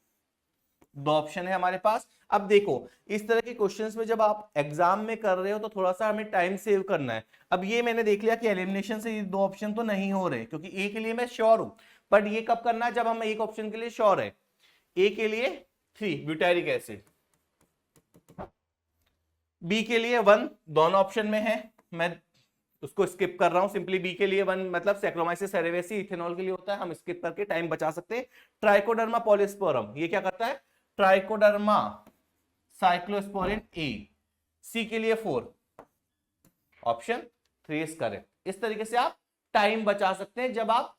S1: 2 ऑप्शन है हमारे पास। अब देखो, इस तरह के क्वेश्चंस में जब आप एग्जाम में कर रहे हो तो थोड़ा सा हमें टाइम सेव करना है। अब ये मैंने देख लिया कि एलिमिनेशन से ये 2 ऑप्शन तो नहीं हो रहे, क्योंकि ए के लिए मैं श्योर हूं, बट ये कब करना है, जब हम एक ऑप्शन के लिए श्योर है। ए के लिए 3 ब्यूटारिक एसिड, बी के लिए 1 दोनों ऑप्शन में है, मैं उसको स्किप कर रहा हूं। सिंपली बी के लिए 1 मतलब सैक्रोमाइसिस सेरेवेसी इथेनॉल के लिए होता है, हम स्किप करके टाइम बचा सकते हैं। ट्राइकोडर्मा पॉलिस्पोरम ये क्या करता है, ट्राइकोडर्मा साइक्लोस्पोरिन ए। सी के लिए 4, ऑप्शन 3 इज करेक्ट। इस तरीके से आप टाइम बचा सकते हैं जब आप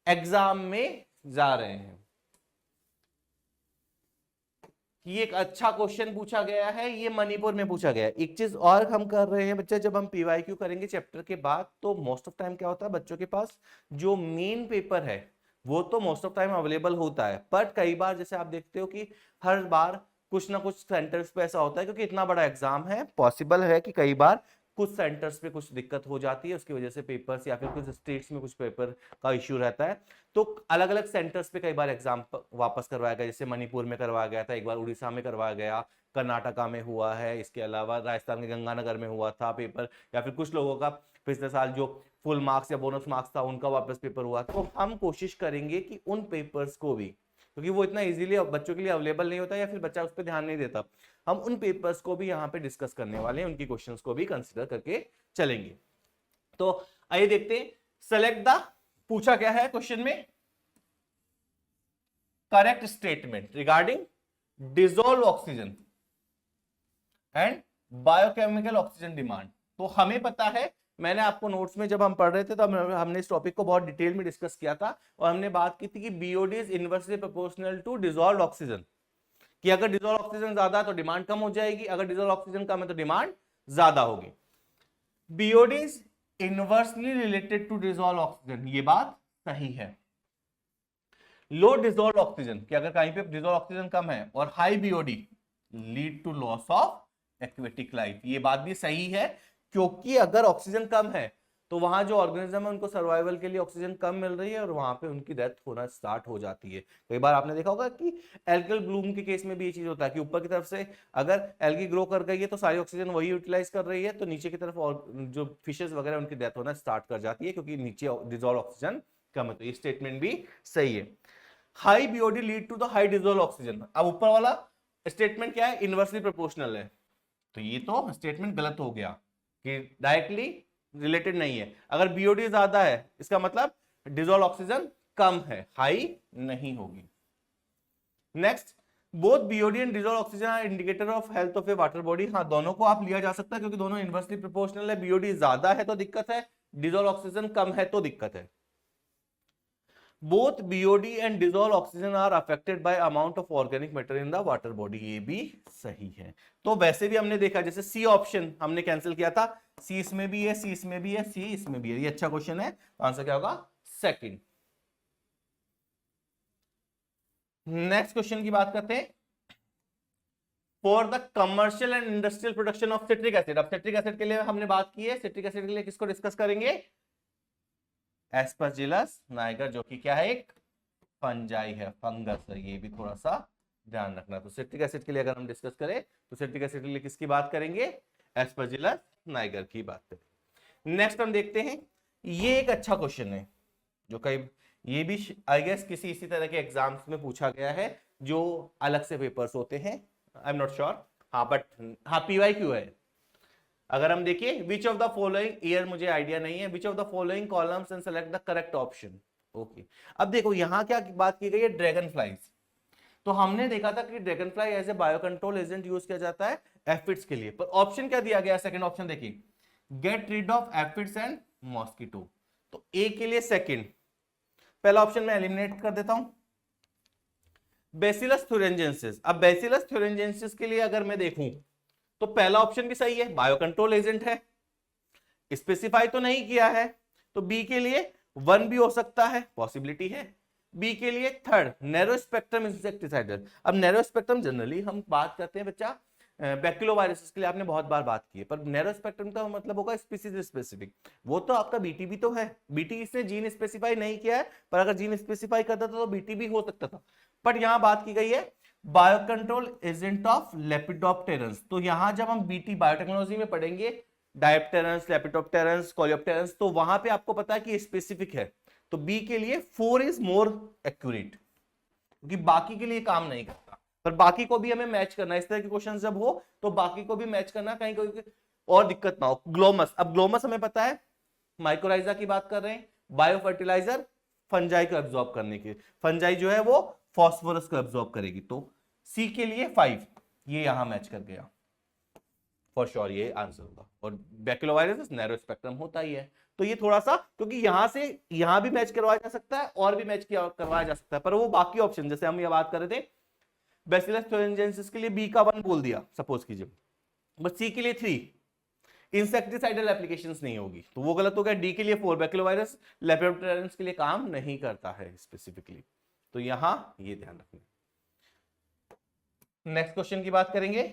S1: एग्जाम में जा रहे हैं। ये एक अच्छा क्वेश्चन पूछा गया है, ये मणिपुर में पूछा गया है। एक चीज और हम कर रहे हैं बच्चे, जब हम पीवाईक्यू करेंगे चैप्टर के बाद, तो मोस्ट ऑफ टाइम क्या होता है, बच्चों के पास जो मेन पेपर है वो तो मोस्ट ऑफ टाइम अवेलेबल होता है, बट कई बार जैसे आप देखते हो कि हर बार कुछ ना कुछ सेंटर्स पे ऐसा होता है, क्योंकि इतना बड़ा एग्जाम है, पॉसिबल है कि कई बार कुछ सेंटर्स पे कुछ दिक्कत हो जाती है, उसकी वजह से पेपर्स, या फिर कुछ स्टेट्स में कुछ पेपर का इश्यू रहता है, तो अलग अलग सेंटर्स पे कई बार एग्जाम वापस करवाया गया। जैसे मणिपुर में करवाया गया था, एक बार उड़ीसा में करवाया गया, कर्नाटका में हुआ है, इसके अलावा राजस्थान के गंगानगर में हुआ था पेपर, या फिर कुछ लोगों का पिछले साल जो फुल मार्क्स या बोनस मार्क्स था उनका वापस पेपर हुआ। तो हम कोशिश करेंगे कि उन पेपर्स को भी, क्योंकि वो इतना इजीली बच्चों के लिए अवेलेबल नहीं होता, या फिर बच्चा उस पर ध्यान नहीं देता, हम उन पेपर्स को भी यहाँ पे डिस्कस करने वाले हैं, उनकी क्वेश्चंस को भी कंसिडर करके चलेंगे। तो आइए देखते हैं, सेलेक्ट द, पूछा क्या है क्वेश्चन में, correct statement regarding dissolve oxygen and biochemical oxygen demand. तो हमें पता है, मैंने आपको नोट्स में जब हम पढ़ रहे थे तब हमने इस टॉपिक को बहुत डिटेल में डिस्कस किया था, और हमने बात की थी कि BOD is inversely proportional to dissolve oxygen, कि अगर डिसॉल्व ऑक्सीजन ज्यादा है तो डिमांड कम हो जाएगी, अगर डिसॉल्व ऑक्सीजन कम है तो डिमांड ज्यादा होगी। BOD is inversely related to dissolve oxygen, ये बात सही है। लो डिसॉल्व ऑक्सीजन, कि अगर कहीं पे डिसॉल्व ऑक्सीजन कम है, और high BOD lead to loss of aquatic life, ये बात भी सही है, क्योंकि अगर ऑक्सीजन कम है तो वहां जो ऑर्गेनिज्म है उनको सर्वाइवल के लिए ऑक्सीजन कम मिल रही है, और वहां पे उनकी डेथ होना स्टार्ट हो जाती है। कई बार आपने देखा होगा कि एल्गल ब्लूम के केस में भी ये चीज होता है कि ऊपर की तरफ से अगर एल्गी ग्रो कर गई है तो सारी ऑक्सीजन वही यूटिलाइज कर रही है, तो नीचे की तरफ और जो फिशेस वगैरह उनकी डेथ होना स्टार्ट कर जाती है, क्योंकि नीचे डिसॉल्व ऑक्सीजन कम है। तो ये स्टेटमेंट भी सही है। High BOD lead to the high dissolve oxygen. अब ऊपर वाला स्टेटमेंट क्या है, इनवर्सली प्रोपोर्शनल है, तो ये तो स्टेटमेंट गलत हो गया कि डायरेक्टली रिलेटेड नहीं है। अगर बीओडी ज्यादा है इसका मतलब डिसॉल्व ऑक्सीजन कम है, हाई नहीं होगी। Next, both BOD and dissolve oxygen are indicator of health of a water body. हाँ, दोनों को आप लिया जा सकता है क्योंकि दोनों इनवर्सली प्रोपोर्शनल है। बीओडी ज्यादा है तो दिक्कत है, डिजॉल्व ऑक्सीजन कम है तो दिक्कत है। Both BOD and dissolve oxygen are affected by amount of organic matter in the water body, ये भी सही है। तो वैसे भी हमने देखा, जैसे सी ऑप्शन हमने कैंसिल किया था, सी इसमें भी है, सी इसमें भी है, सी इसमें भी है। ये अच्छा क्वेश्चन है, आंसर क्या होगा? सेकंड। नेक्स्ट क्वेश्चन की बात करते हैं। For the commercial and industrial production of citric acid. अब सिट्रिक एसिड के लिए हमने बात की है, सिट्रिक एसिड के लिए किसको डिस्कस करेंगे? एस्परजिलस नाइगर, जो कि क्या है? एक फंजाई है, फंगस है। ये भी थोड़ा सा ध्यान रखना। तो सिट्रिक एसिड के लिए अगर हम डिस्कस करें तो सिट्रिक एसिड के लिए किसकी बात करेंगे? एस्परजिलस नाइगर की बात करें। नेक्स्ट हम देखते हैं, ये एक अच्छा क्वेश्चन है जो कई, ये भी आई गेस किसी इसी तरह के एग्जाम्स में पूछा गया है, जो अलग से पेपर्स होते हैं, आई एम नॉट श्योर। हाँ बट हाँ, पीवाईक्यू है। अगर हम देखिए, which of the following, year मुझे आइडिया नहीं है, which of the following columns and select the correct option. Okay, अब देखो यहां क्या बात की गई है? Dragon flies. तो हमने देखा था कि dragon fly as a bio control agent use किया जाता है एफिड्स के लिए, पर ऑप्शन क्या दिया गया? सेकंड ऑप्शन देखिए, get rid of aphids and mosquito. तो ए के लिए सेकंड, पहला ऑप्शन मैं एलिमिनेट कर देता हूं, बेसिलस थुरिंजेंसिस। अब बेसिलस थुरिंजेंसिस के लिए अगर मैं देखूं तो पहला ऑप्शन भी सही है, बायो कंट्रोल एजेंट है, स्पेसिफाई तो नहीं किया है। तो बी के लिए 1 भी हो सकता है, पॉसिबिलिटी है। बी के लिए थर्ड, नैरो स्पेक्ट्रम इंसेक्टिसाइडल। अब नैरो स्पेक्ट्रम जनरली हम बात करते हैं बच्चा बैक्टीरियोवायरसेस के लिए, आपने बहुत बार बात की है, पर नैरो स्पेक्ट्रम का मतलब होगा स्पीसीज स्पेसिफिक। वो तो आपका बीटी भी तो है, बीटी इसने जीन स्पेसिफाई नहीं किया है, पर अगर जीन स्पेसिफाई करता था तो बीटी भी हो सकता था। बट यहां बात की गई है बायो कंट्रोल एजेंट ऑफ लेपिडोप्टेरन्स। तो यहां जब हम बीटी बायोटेक्नोलॉजी में पढ़ेंगे डायप्टेरन्स, लेपिडोप्टेरन्स, कोलियोप्टेरन्स, तो वहां पे आपको पता है कि स्पेसिफिक है। तो बी के लिए 4 इज मोर एक्यूरेट, क्योंकि बाकी के लिए काम नहीं करता, पर बाकी को भी हमें मैच करना है। इस तरह के क्वेश्चन जब हो तो बाकी को भी मैच करना, कहीं कोई और दिक्कत ना हो। ग्लोमस, अब ग्लोमस हमें पता है माइक्रोराइजा की बात कर रहे हैं, बायो फर्टिलाइजर फंजाई को एब्जॉर्ब करने के, फंजाई जो है वो फॉस्फोरस को एब्जॉर्ब करेगी। तो सी के लिए 5, ये यहां मैच कर गया, फॉर श्योर ये आंसर होगा। और बैक्टीरियोवायरस नैरो स्पेक्ट्रम होता ही है। तो ये थोड़ा सा, क्योंकि यहां से यहां भी मैच करवाया जा सकता है और भी मैच करवाया जा सकता है, पर वो बाकी ऑप्शन, जैसे हम ये बात कर रहे थे बैसिलस थुरिंजेंसिस के लिए बी का 1 बोल दिया सपोज कीजिए, बट सी के लिए 3, इंसेक्टिसाइडल एप्लीकेशंस नहीं होगी, तो वो गलत हो गया। डी के लिए 4, बैक्टीरियोवायरस लेपिडोप्टेरन्स के लिए काम नहीं करता है स्पेसिफिकली, तो यहां ये ध्यान रखना। नेक्स्ट क्वेश्चन की बात करेंगे,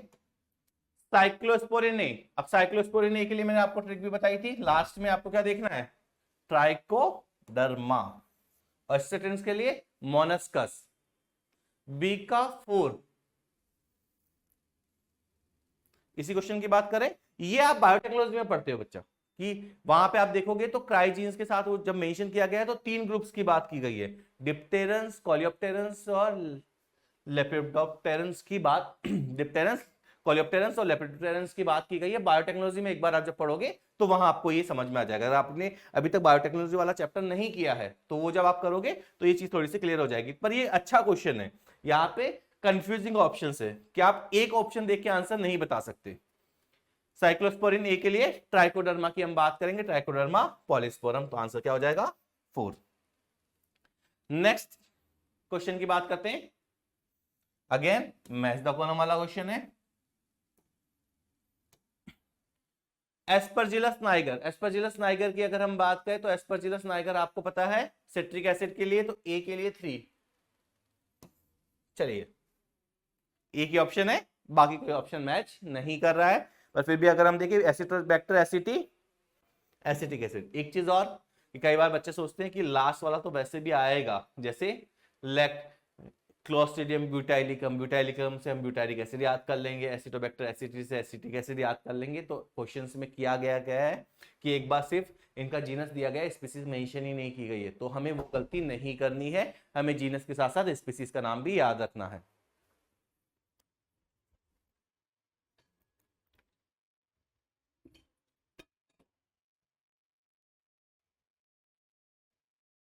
S1: साइक्लोस्पोरिन ए। अब साइक्लोस्पोरिन ए के लिए मैंने आपको ट्रिक भी बताई थी, लास्ट में आपको क्या देखना है? ट्राइकोडर्मा। और एस्टेटेंस के लिए मोनस्कस। बी का 4। इसी क्वेश्चन की बात करें, ये आप बायोटेक्नोलॉजी में पढ़ते हो बच्चा, कि वहां पे आप देखोगे तो क्राइजीन्स के साथ वो जब मेंशन किया गया है तो 3 ग्रुप्स की बात की गई है, डिप्टेरन्स, कोलियोप्टेरन्स और लेपिडोप्टेरन्स की बात डिप्टेरन्स, कोलियोप्टेरन्स और लेपिडोप्टेरन्स की बात की गई है। बायोटेक्नोलॉजी में एक बार आप जब पढ़ोगे तो वहां आपको ये समझ में आ जाएगा। अगर आपने अभी तक बायोटेक्नोलॉजी वाला चैप्टर नहीं किया है तो वो जब आप करोगे तो ये चीज थोड़ी सी क्लियर हो जाएगी। पर ये अच्छा क्वेश्चन है, यहाँ पे कंफ्यूजिंग ऑप्शन है कि आप एक ऑप्शन देख के आंसर नहीं बता सकते। साइक्लोस्पोरिन ए के लिए ट्राइकोडर्मा की हम बात करेंगे, ट्राइकोडर्मा पॉलीस्पोरम, तो आंसर क्या हो जाएगा? 4। नेक्स्ट क्वेश्चन की बात करते हैं, अगेन मैच द कॉलम वाला क्वेश्चन है। एस्परजिलस नाइगर, एस्परजिलस नाइगर की अगर हम बात करें तो एस्परजिलस नाइगर आपको पता है सिट्रिक एसिड के लिए, तो ए के लिए 3। चलिए ए की ऑप्शन है, बाकी कोई ऑप्शन मैच नहीं कर रहा है, पर फिर भी अगर हम देखें एसिटोबैक्टर एसिटिक एसिड। एक चीज और कि कई बार बच्चे सोचते हैं कि लास्ट वाला तो वैसे भी आएगा, जैसे क्लोस्ट्रिडियम ब्यूटाइलिकम, ब्यूटाइलिकम से हम ब्यूटाइलिक एसिड याद कर लेंगे, एसिटोबैक्टर एसिटी से एसिटिक एसिड याद कर लेंगे। तो क्वेश्चंस में किया गया है कि एक बार सिर्फ इनका जीनस दिया गया है, स्पीसीज मेंशन ही नहीं की गई है, तो हमें वो गलती नहीं करनी है, हमें जीनस के साथ साथ स्पीसीज का नाम भी याद रखना है।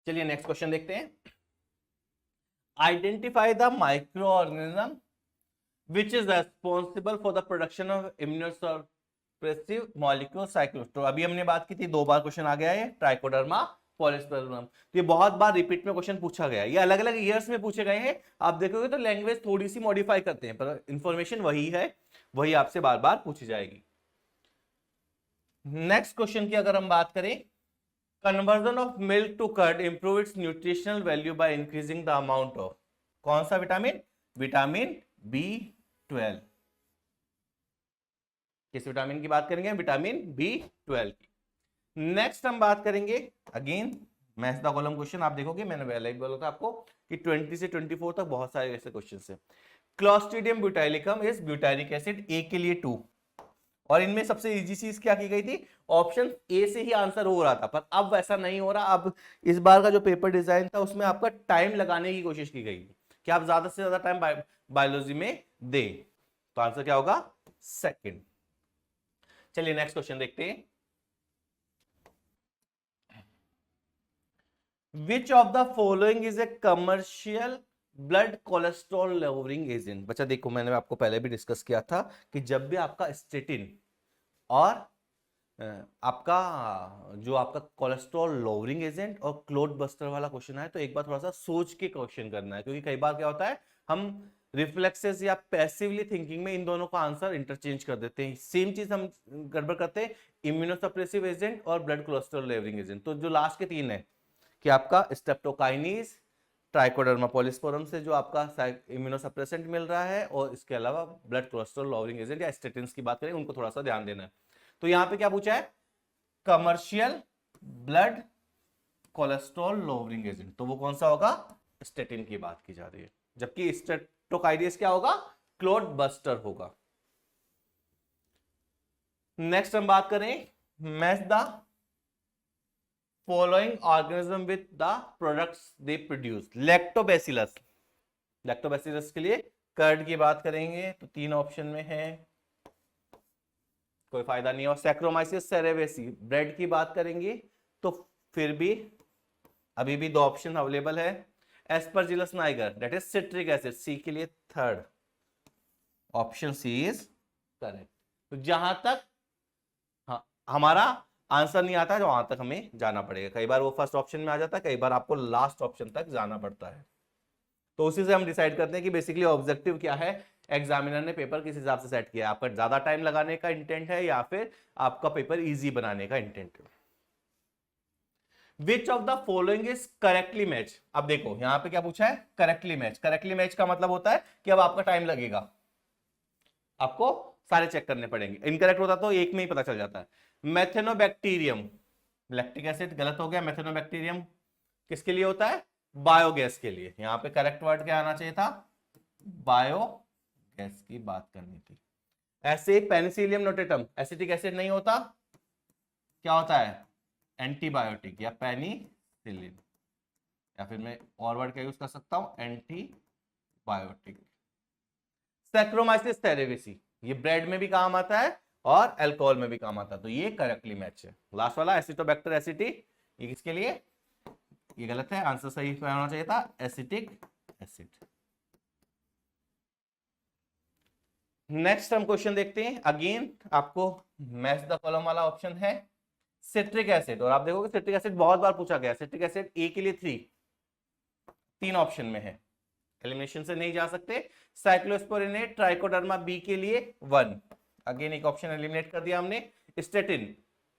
S1: चलिए नेक्स्ट क्वेश्चन देखते हैं। Identify the micro organism which is responsible for the production of immunosuppressive molecule cyclosporin. तो अभी हमने बात की थी, 2 बार क्वेश्चन आ गया है, ट्राइकोडर्मा पॉलीस्पेरोलम। तो ये बहुत बार रिपीट में क्वेश्चन पूछा गया है, ये अलग अलग ईयर्स में पूछे गए हैं। आप देखोगे तो लैंग्वेज थोड़ी सी मॉडिफाई करते हैं, पर इंफॉर्मेशन वही है, वही आपसे बार बार पूछी जाएगी। नेक्स्ट क्वेश्चन की अगर हम बात करें, conversion of milk to curd improve its nutritional value by increasing the amount of कौन सा विटामिन? Vitamin B12। किस विटामिन की बात करेंगे? विटामिन B12 की। नेक्स्ट हम बात करेंगे, again maths the column question. आप देखोगे मैंने पहले ही बोला था आपको कि 20 से 24 तक बहुत सारे ऐसे क्वेश्चन है। Clostridium butylicum is butyric acid, A के लिए 2। और इनमें सबसे इजी चीज क्या की गई थी? ऑप्शन ए से ही आंसर हो रहा था, पर अब वैसा नहीं हो रहा। अब इस बार का जो पेपर डिजाइन था उसमें आपका टाइम लगाने की कोशिश की गई कि आप ज्यादा से ज्यादा टाइम बायोलॉजी में दें। तो आंसर क्या होगा? सेकंड। चलिए नेक्स्ट क्वेश्चन देखते हैं। Which of the following is a commercial blood cholesterol lowering agent? बच्चा देखो, मैंने आपको पहले भी डिस्कस किया था कि जब भी आपका स्टेटिन और आपका जो आपका कोलेस्ट्रॉल लोअरिंग एजेंट और क्लोट बस्टर वाला क्वेश्चन है, तो एक बार थोड़ा सा सोच के क्वेश्चन करना है, क्योंकि कई बार क्या होता है हम रिफ्लेक्सेस या पैसिवली थिंकिंग में इन दोनों का आंसर इंटरचेंज कर देते हैं। सेम चीज हम गड़बड़ करते हैं, इम्यूनोसप्रेसिव एजेंट और ब्लड कोलेस्ट्रॉल लोअरिंग एजेंट। तो जो लास्ट के 3 है कि आपका स्ट्रेप्टोकाइनेज, ट्राइकोडर्मा पॉलीस्पोरम से जो आपका इम्यूनोसप्रेसेंट मिल रहा है, और इसके अलावा ब्लड कोलेस्ट्रॉल लोअरिंग एजेंट या स्टेटिन्स की बात करें, उनको थोड़ा सा ध्यान देना है। तो यहां पे क्या पूछा है? Commercial blood cholesterol lowering agent, तो वो कौन सा होगा? स्टेटिन की बात की जा रही है। जबकि स्ट्रेप्टोकाइनेज क्या होगा? क्लोट बस्टर होगा। नेक्स्ट हम बात करें, match the following organism with the products they produce. Lactobacillus, lactobacillus के लिए कर्ड की बात करेंगे तो 3 ऑप्शन में है, कोई फायदा नहीं। और सैक्रोमाइसिस सेरेवेसी ब्रेड की बात करेंगे तो फिर भी अभी भी 2 ऑप्शन अवेलेबल है। Aspergillus niger that is citric acid, C के लिए 3rd option, C is correct. तो जहां तक हमारा आंसर नहीं आता है, जो वहां तक हमें जाना पड़ेगा। कई बार वो फर्स्ट ऑप्शन में आ जाता है, कई बार आपको लास्ट ऑप्शन तक जाना पड़ता है। तो उसी से हम डिसाइड करते हैं कि बेसिकली ऑब्जेक्टिव क्या है, एग्जामिनर ने पेपर किस हिसाब से सेट किया है। आपका ज्यादा टाइम लगाने का इंटेंट है या फिर आपका पेपर इजी बनाने का इंटेंट है। Which of the following is correctly match? अब देखो यहां पे क्या पूछा है? Correctly match. करेक्टली मैच का मतलब होता है कि अब आपका टाइम लगेगा, आपको सारे चेक करने पड़ेंगे। इनकरेक्ट होता तो एक में ही पता चल जाता है। मेथेनोबैक्टीरियम, लैक्टिक एसिड गलत हो गया। मेथेनोबैक्टीरियम किसके लिए होता है? बायोगैस के लिए। यहां पे करेक्ट वर्ड क्या आना चाहिए था? बायोगैस की बात करनी थी। ऐसे पेनिसिलियम नोटेटम एसिटिक एसिड नहीं होता, क्या होता है? एंटीबायोटिक या पेनिसिलिन, या फिर मैं और वर्ड क्या यूज कर सकता हूं? एंटीबायोटिक। सैक्रोमाइसिस सेरेवेसी, ये ब्रेड में भी काम आता है और अल्कोहल में भी काम आता है, तो ये करेक्टली मैच है। लास्ट वाला एसिटोबैक्टर एसिटी, ये किसके लिए? ये गलत है, आंसर सही होना चाहिए था एसिटिक एसिड। नेक्स्ट हम क्वेश्चन देखते हैं। अगेन आपको मैच द कॉलम वाला ऑप्शन है, सिट्रिक एसिड। और आप देखोगे सिट्रिक एसिड बहुत बार पूछा गया। सिट्रिक एसिड ए के लिए 3 ऑप्शन में है, एलिमिनेशन से नहीं जा सकते। साइक्लोस्पोरिनेट ट्राइकोडर्मा बी के लिए 1, अगेन एक ऑप्शन एलिमिनेट कर दिया हमने। स्टेटिन,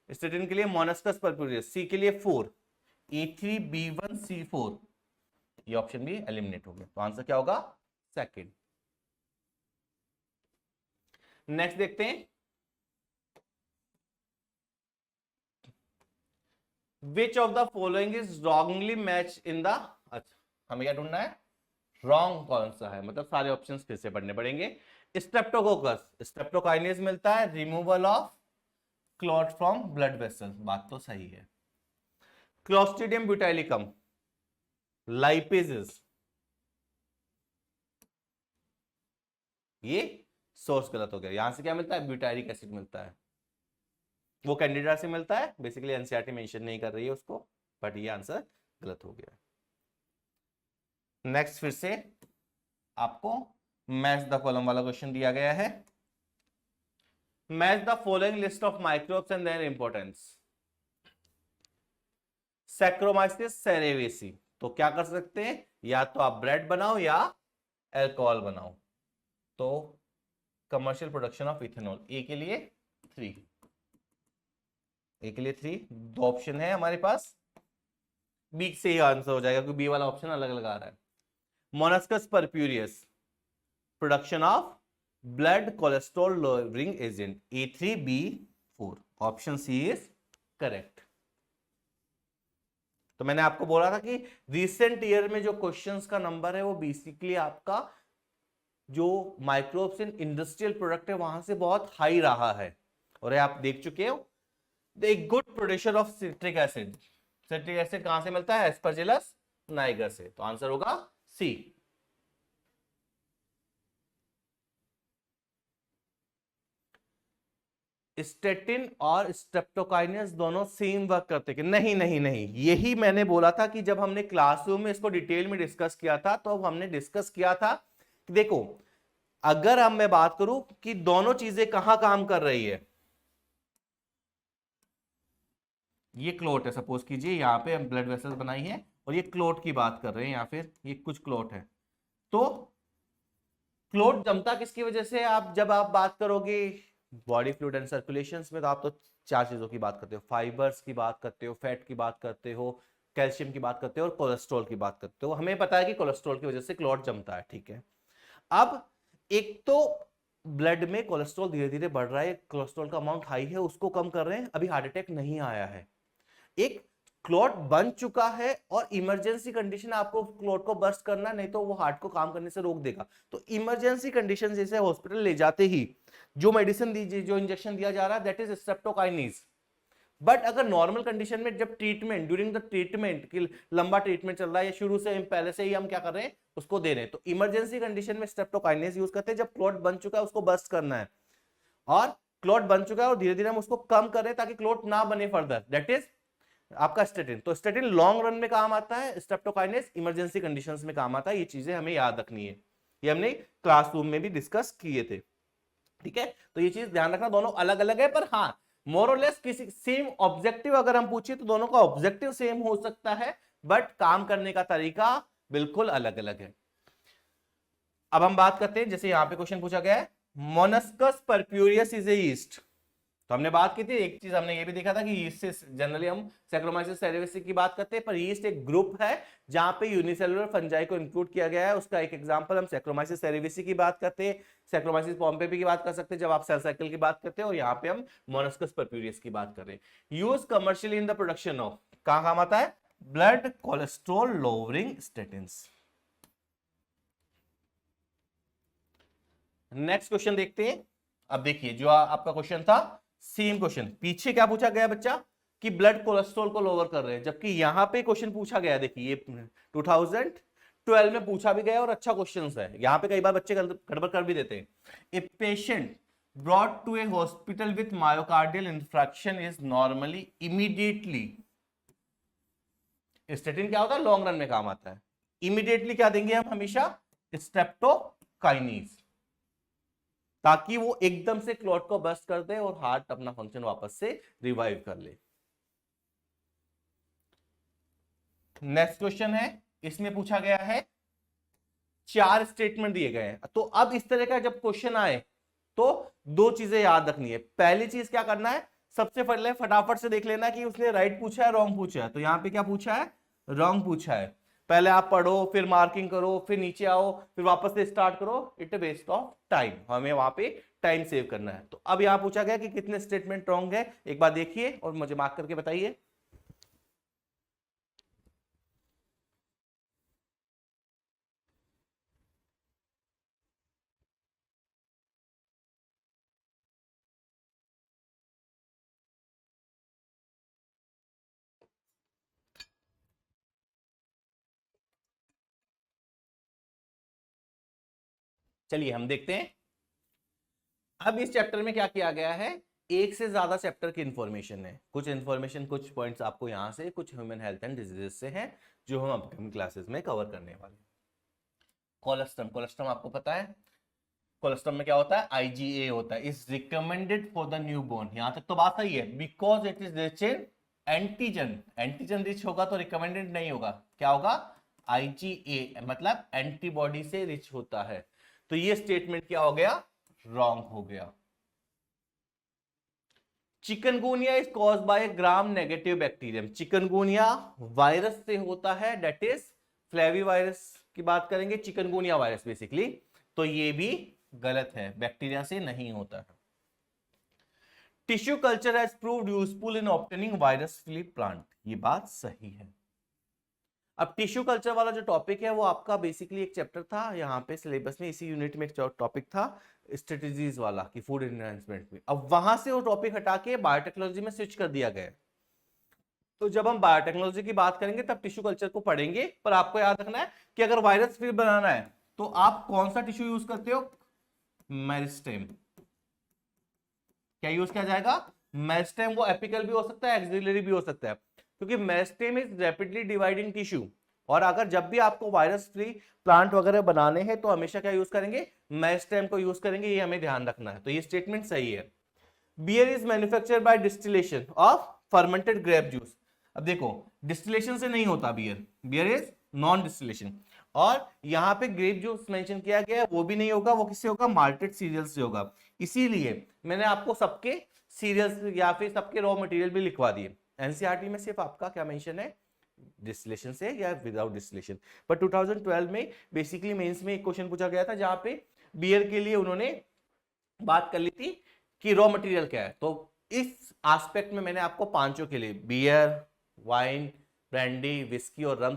S1: स्टेटिन के लिए मोनास्कस परपुरियस, सी के लिए 4, A3B1C4, ये ऑप्शन भी एलिमिनेट हो गया। तो आंसर क्या होगा? सेकंड। नेक्स्ट देखते हैं, which of the following is wrongly match in the, अच्छा हमें क्या ढूंढना है? रॉन्ग कौन सा है, मतलब सारे ऑप्शंस फिर से पढ़ने पड़ेंगे। स्ट्रेप्टोकोकस, स्ट्रेप्टोकाइनेज मिलता है, removal of clot from blood vessel, बात तो सही है। क्लोस्ट्रीडियम ब्यूटाइलिकम, लाइपेजेस, ये सोर्स गलत हो गया। यहां से क्या मिलता है? ब्यूटारिक एसिड मिलता है, वो कैंडिडा से मिलता है। बेसिकली एनसीईआरटी मेंशन नहीं कर रही है उसको, बट ये आंसर गलत हो गया। नेक्स्ट फिर से आपको मैच द कॉलम वाला क्वेश्चन दिया गया है। Match the following list of microbes and their importance. Saccharomyces cerevisiae, तो क्या कर सकते हैं, या तो आप ब्रेड बनाओ या अल्कोहल बनाओ। तो कमर्शियल प्रोडक्शन ऑफ इथेनॉल, ए के लिए 3, ए के लिए 3, 2 ऑप्शन है हमारे पास, बी से ही आंसर हो जाएगा क्योंकि बी वाला ऑप्शन अलग अलग आ रहा है। Monascus purpureus, production of blood cholesterol lowering agent, A3B4, option C is correct. तो मैंने आपको बोला था कि रिसेंट ईयर में जो क्वेश्चंस का नंबर है वो बेसिकली आपका जो माइक्रोब्स इन इंडस्ट्रियल प्रोडक्ट है वहां से बहुत हाई रहा है, और ये आप देख चुके हो। The good producer of citric acid, citric acid कहां से मिलता है, एस्परजिलस नाइगर से, तो आंसर होगा सी। स्टेटिन और स्ट्रेप्टोकाइनेस दोनों सेम वर्क करते हैं? नहीं नहीं नहीं, यही मैंने बोला था कि जब हमने क्लासरूम में इसको डिटेल में डिस्कस किया था तो अब हमने डिस्कस किया था कि देखो अगर हम मैं बात करूं कि दोनों चीजें कहां काम कर रही है, ये क्लोट है, सपोज कीजिए यहां पे हम ब्लड वेसल्स बनाई है और ये क्लोट की बात कर रहे हैं, या फिर ये कुछ क्लोट है, तो क्लोट जमता किसकी वजह से, आप जब आप बात करोगे बॉडी फ्लूइड एंड सर्कुलेशन में, तो आप तो 4 चीजों की बात करते हो, फाइबर्स की बात करते हो, फैट की बात करते हो, कैल्शियम की बात करते हो और कोलेस्ट्रॉल की बात करते हो। हमें पता है कि कोलेस्ट्रॉल की वजह से क्लॉट जमता है, ठीक है। अब एक तो ब्लड में कोलेस्ट्रॉल धीरे धीरे बढ़ रहा है, कोलेस्ट्रॉल का अमाउंट हाई है, उसको कम कर रहे हैं, अभी हार्ट अटैक नहीं आया है। एक क्लॉट बन चुका है और इमरजेंसी कंडीशन आपको क्लॉट को बर्स्ट करना, नहीं तो वो हार्ट को काम करने से रोक देगा। तो इमरजेंसी कंडीशन जैसे हॉस्पिटल ले जाते ही जो मेडिसिन दीजिए, जो इंजेक्शन दिया जा रहा है, दैट इज स्ट्रेप्टोकाइनेस। बट अगर नॉर्मल कंडीशन में जब ट्रीटमेंट ड्यूरिंग द ट्रीटमेंट की लंबा ट्रीटमेंट चल रहा है या शुरू से पहले से ही हम क्या कर रहे हैं उसको दे रहे हैं, तो इमरजेंसी कंडीशन में स्ट्रेप्टोकाइनेस यूज करते हैं। जब क्लॉट बन चुका है उसको बर्स्ट करना है, और क्लॉट बन चुका है और धीरे धीरे हम उसको कम कर रहे हैं ताकि क्लॉट ना बने फर्दर, दैट इज आपका स्टेटिन। तो स्टेटिन लॉन्ग रन में काम आता है, स्ट्रेप्टोकाइनेस इमरजेंसी कंडीशंस में काम आता है। ये चीजें हमें याद रखनी है, ये हमने क्लासरूम में भी डिस्कस किए थे, ठीक है। तो ये चीज ध्यान रखना, दोनों अलग अलग है, पर हाँ मोर और लेस किसी सेम ऑब्जेक्टिव अगर हम पूछे तो दोनों का ऑब्जेक्टिव सेम हो सकता है, बट काम करने का तरीका बिल्कुल अलग अलग है। अब हम बात करते हैं, जैसे यहां पे क्वेश्चन पूछा गया है, Monascus purpureus is a yeast. तो हमने बात की थी, एक चीज हमने ये भी देखा था कि यीस्ट से जनरली हम सैक्रोमाइसिस सेरेवेसी की बात करते हैं, पर यीस्ट एक ग्रुप है जहां पे यूनिसेलुलर फंजाई को इंक्लूड किया गया है। उसका एक एग्जांपल हम सैक्रोमाइसिस सेरेवेसी की बात करते हैं, सैक्रोमाइसिस पॉम्पेपी की बात कर सकते हैं जब आप सेल साइकिल की बात करते हैं, और यहाँ पे हम मोनस्कस परप्यूरियस की बात कर रहे हैं। Use commercially in the production of, कहां काम आता है, blood cholesterol lowering statins. Next question देखते हैं। अब देखिए जो आपका क्वेश्चन था सेम क्वेश्चन, पीछे क्या पूछा गया बच्चा कि ब्लड कोलेस्ट्रॉल को लोअर कर रहे हैं, जबकि यहां पे क्वेश्चन पूछा गया, देखिए ये 2012 में पूछा भी गया और अच्छा क्वेश्चन है। यहां पे कई बार बच्चे गड़बड़ कर भी देते हैं। A patient brought to a hospital with myocardial infarction is normally immediately, statin क्या होता है, लॉन्ग रन में काम आता है। इमीडिएटली क्या देंगे हम हमेशा, स्ट्रेप्टोकाइनेस, ताकि वो एकदम से क्लॉट को बस्ट कर दे और हार्ट अपना फंक्शन वापस से रिवाइव कर ले। नेक्स्ट क्वेश्चन है, इसमें पूछा गया है 4 स्टेटमेंट दिए गए हैं। तो अब इस तरह का जब क्वेश्चन आए तो 2 चीजें याद रखनी है। पहली चीज क्या करना है, सबसे पहले फटाफट से देख लेना कि उसने राइट पूछा है रॉन्ग पूछा है। तो यहां पे क्या पूछा है, रॉन्ग पूछा है। पहले आप पढ़ो, फिर मार्किंग करो, फिर नीचे आओ, फिर वापस से स्टार्ट करो, इट वेस्ट ऑफ टाइम। हमें वहां पे टाइम सेव करना है। तो अब यहां पूछा गया कि कितने स्टेटमेंट रॉन्ग है, एक बार देखिए और मुझे मार्क करके बताइए। चलिए हम देखते हैं। अब इस चैप्टर में क्या किया गया है, एक से ज्यादा चैप्टर की इंफॉर्मेशन है। कुछ इंफॉर्मेशन, कुछ पॉइंट्स आपको यहां से, कुछ ह्यूमन हेल्थ एंड डिजीजेस से हैं जो हम अपकमिंग क्लासेस में कवर करने वाले हैं। कोलेस्ट्रम, कोलेस्ट्रम आपको पता है कोलेस्ट्रॉल में क्या होता है, IgA होता है, is recommended for the newborn. यहां तक तो बात सही है, because it is rich in antigen. Antigen rich होगा तो रिकमेंडेड नहीं होगा, क्या होगा, IgA, मतलब एंटीबॉडी से रिच होता है। तो ये स्टेटमेंट क्या हो गया, रॉन्ग हो गया। Chikungunya is cause by gram negative bacterium. Chikungunya virus से होता है, डेट इज फ्लेवी वायरस की बात करेंगे, चिकनगुनिया वायरस बेसिकली। तो ये भी गलत है, बैक्टीरिया से नहीं होता है। Tissue culture has proved useful in obtaining virus free plant. ये बात सही है। अब टिश्यू कल्चर वाला जो टॉपिक है वो आपका बेसिकली एक चैप्टर था यहाँ पे सिलेबस में, इसी यूनिट में एक टॉपिक था स्ट्रेटेजीज वाला कि फूड एनहांसमेंट में। अब वहां से वो टॉपिक हटा के बायोटेक्नोलॉजी में स्विच कर दिया गया। तो जब हम बायोटेक्नोलॉजी की बात करेंगे तब टिश्यू कल्चर को पढ़ेंगे, पर आपको याद रखना है कि अगर वायरस फ्री बनाना है तो आप कौन सा टिश्यू यूज करते हो, मेरिस्टेम। क्या यूज किया जाएगा, मेरिस्टेम। वो एपिकल भी हो सकता है, एक्सिलरी भी हो सकता है, क्योंकि meristem is rapidly dividing tissue. और अगर जब भी आपको वायरस फ्री प्लांट वगैरह बनाने हैं तो हमेशा क्या यूज करेंगे, मेरिस्टेम को यूज करेंगे, ये हमें ध्यान रखना है। तो ये स्टेटमेंट सही है। Beer is manufactured by distillation of fermented grape juice. अब देखो, डिस्टिलेशन से नहीं होता beer, beer is non distillation. और यहां पे ग्रेप जूस मेंशन किया गया है, वो भी नहीं होगा, वो किससे होगा, माल्टेड सीरियल से होगा। इसीलिए मैंने आपको सबके सीरियल्स या फिर सबके रॉ मटेरियल भी लिखवा दिए। एनसीईआरटी में सिर्फ आपका क्या मेंशन है, डिस्टिलेशन से या विदाउट डिस्टिलेशन। पर 2012 में बेसिकली मेंस में एक क्वेश्चन पूछा गया था जहां पे बियर के लिए उन्होंने बात कर ली थी कि रॉ मटेरियल क्या है। तो इस एस्पेक्ट में मैंने आपको पांचों के लिए, बियर, वाइन, ब्रांडी, विस्की और रम,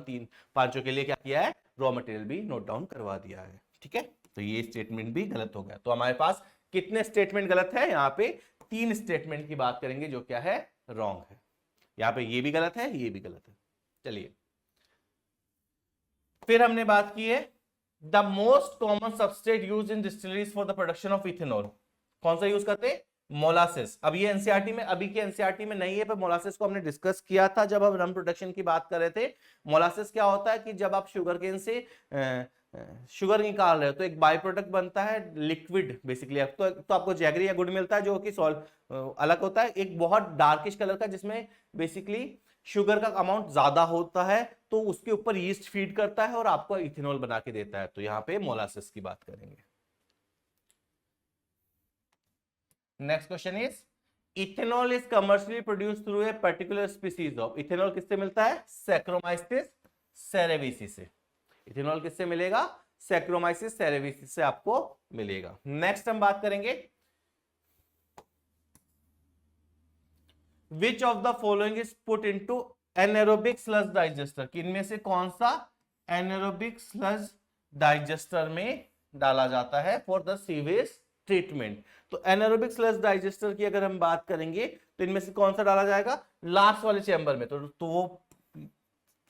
S1: पांचों के लिए क्या किया है, रॉ मटेरियल भी नोट डाउन करवा दिया है। ठीक है, तो ये स्टेटमेंट भी गलत हो गया। तो हमारे पास कितने स्टेटमेंट गलत है, यहाँ पे 3 स्टेटमेंट की बात करेंगे जो क्या है, रॉन्ग है। यहाँ पे ये भी गलत है, ये भी गलत है। चलिए, फिर हमने बात की है the most common substrate use in distilleries for the production of ethanol. कौन सा यूज करते हैं, मोलासिस। अब ये एनसीईआरटी में, अभी के एनसीईआरटी में नहीं है, पर मोलासिस को हमने डिस्कस किया था जब हम रम प्रोडक्शन की बात कर रहे थे। मोलासिस क्या होता है कि जब आप शुगर केन से शुगर निकाल रहे हो तो एक बाई प्रोडक्ट बनता है लिक्विड बेसिकली। तो आपको जैगरी या गुड़ मिलता है जो कि अलग होता है, एक बहुत डार्किश कलर का, जिसमें बेसिकली शुगर का अमाउंट ज्यादा होता है, तो उसके ऊपर यीस्ट फीड करता है और आपको इथेनॉल बना के देता है। तो यहाँ पे मोलासिस की बात करेंगे। Next question is ethanol is commercially produced through a particular species of. Ethanol किससे मिलता है, सैक्रोमाइसिस सेरेविसी से। इथेनॉल किससे मिलेगा, सैक्रोमाइसिस सेरेविसी से आपको मिलेगा। नेक्स्ट हम बात करेंगे विच of the following is put into anaerobic sludge digester. इनमें से कौन सा एनारोबिक स्लज डाइजेस्टर में डाला जाता है फॉर द सीवेज ट्रीटमेंट। तो एनारोबिक स्लज डाइजेस्टर की अगर हम बात करेंगे तो इनमें से कौन सा डाला जाएगा, लास्ट वाले चैम्बर में। तो वो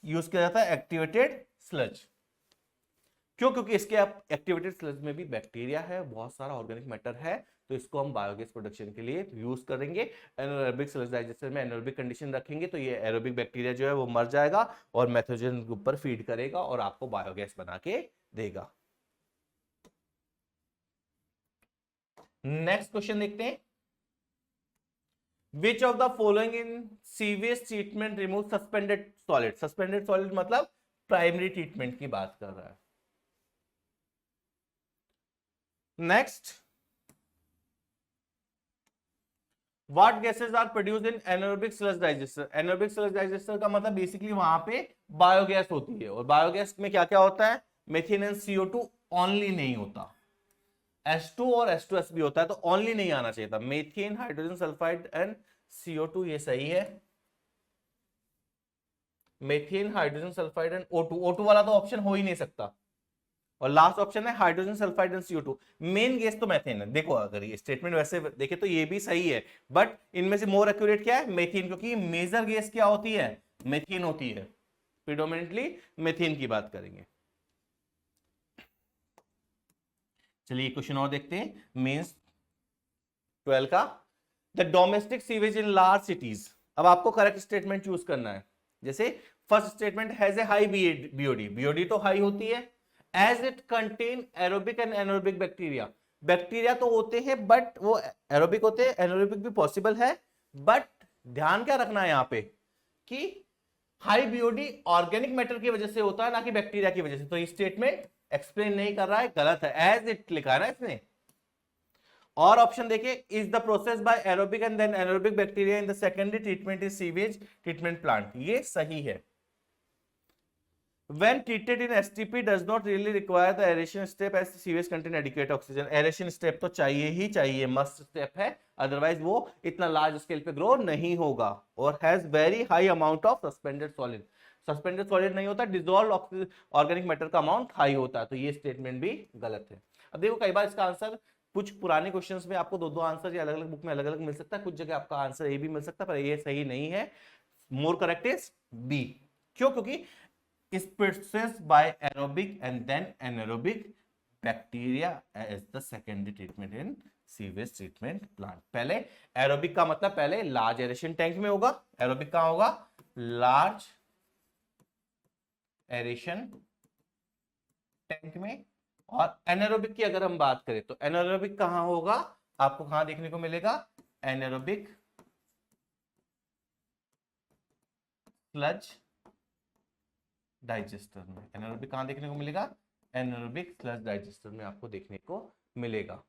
S1: यूज किया जाता है एक्टिवेटेड स्लज। क्यों, क्योंकि इसके एक्टिवेटेड स्लज में भी बैक्टीरिया है, बहुत सारा ऑर्गेनिक मैटर है, तो इसको हम बायोगैस प्रोडक्शन के लिए यूज करेंगे। एनारोबिक स्लज डाइजेस्टर में एनारोबिक कंडीशन रखेंगे तो ये एरोबिक बैक्टीरिया जो है वो मर जाएगा और मैथोजन के ऊपर फीड करेगा और आपको बायोगैस बना के देगा। नेक्स्ट क्वेश्चन देखते हैं, which of the following in sewage treatment remove suspended solid. Suspended solid मतलब प्राइमरी ट्रीटमेंट की बात कर रहा है। Next, what gases are produced in anaerobic sludge digester. Anaerobic sludge digester का मतलब बेसिकली वहां पे बायोगैस होती है, और बायोगैस में क्या क्या होता है, मीथेन एंड CO2 ओनली नहीं होता, H2 और H2S भी होता है, तो ओनली नहीं आना चाहिए था। Methane, hydrogen sulphide and CO2, ये सही है। Methane, hydrogen sulphide and O2, O2 वाला तो ऑप्शन हो ही नहीं सकता। और लास्ट ऑप्शन है hydrogen sulphide and CO2। Main gas तो मीथेन है। देखो, अगर ये स्टेटमेंट वैसे देखे तो ये भी सही है, बट इनमें से मोर एक्यूरेट क्या है, मीथेन, क्योंकि मेजर गैस क्या होती है, मीथेन होती है। प्रीडोमिनेंटली मीथेन की बात करेंगे। चलिए क्वेश्चन और देखते हैं, मेंस 12 का। The domestic sewage in large cities. अब आपको करेक्ट स्टेटमेंट चूज करना है। जैसे first statement has a high BOD। BOD तो हाई होती है। As it contain aerobic and anaerobic bacteria. Bacteria तो होते हैं बट वो एरोबिक होते हैं, एनारोबिक भी पॉसिबल है, बट ध्यान क्या रखना है यहां पे कि हाई बीओडी ऑर्गेनिक मैटर की वजह से होता है, ना कि बैक्टीरिया की वजह से। तो ये स्टेटमेंट एक्सप्लेन नहीं कर रहा है, गलत है, एज इट लिखा है ना इसने। और ऑप्शन देखिए, is the process by aerobic and then anaerobic bacteria in the secondary treatment is sewage treatment plant, ये सही है। When treated in STP does not really require the aeration step as the sewage contain adequate oxygen. aeration step तो चाहिए ही चाहिए, must step है, otherwise वो इतना large scale पे ग्रो नहीं होगा। और has very high amount of suspended solid, suspended solid नहीं होता, डिसॉल्व ऑर्गेनिक मैटर का अमाउंट हाई होता है, तो ये स्टेटमेंट भी गलत है। अब देखो कई बार इसका आंसर कुछ पुराने क्वेश्चंस में आपको दो दो आंसर या अलग अलग बुक में अलग अलग मिल सकता है, कुछ जगह आपका आंसर ए भी मिल सकता है, पर ये सही नहीं है। More correct is B. क्यों? क्योंकि is processed by aerobic and then anaerobic bacteria as the secondary treatment in sewage treatment plant। पहले एरोबिक का मतलब पहले लार्ज एरेशन टैंक में होगा, एरोबिक कहां होगा? लार्ज एरेशन टैंक में। और एनारोबिक की अगर हम बात करें तो एनारोबिक कहां होगा? आपको कहां देखने को मिलेगा? एनारोबिक स्लज डाइजेस्टर में। एनारोबिक कहां देखने को मिलेगा? एनारोबिक स्लज डाइजेस्टर में आपको देखने को मिलेगा।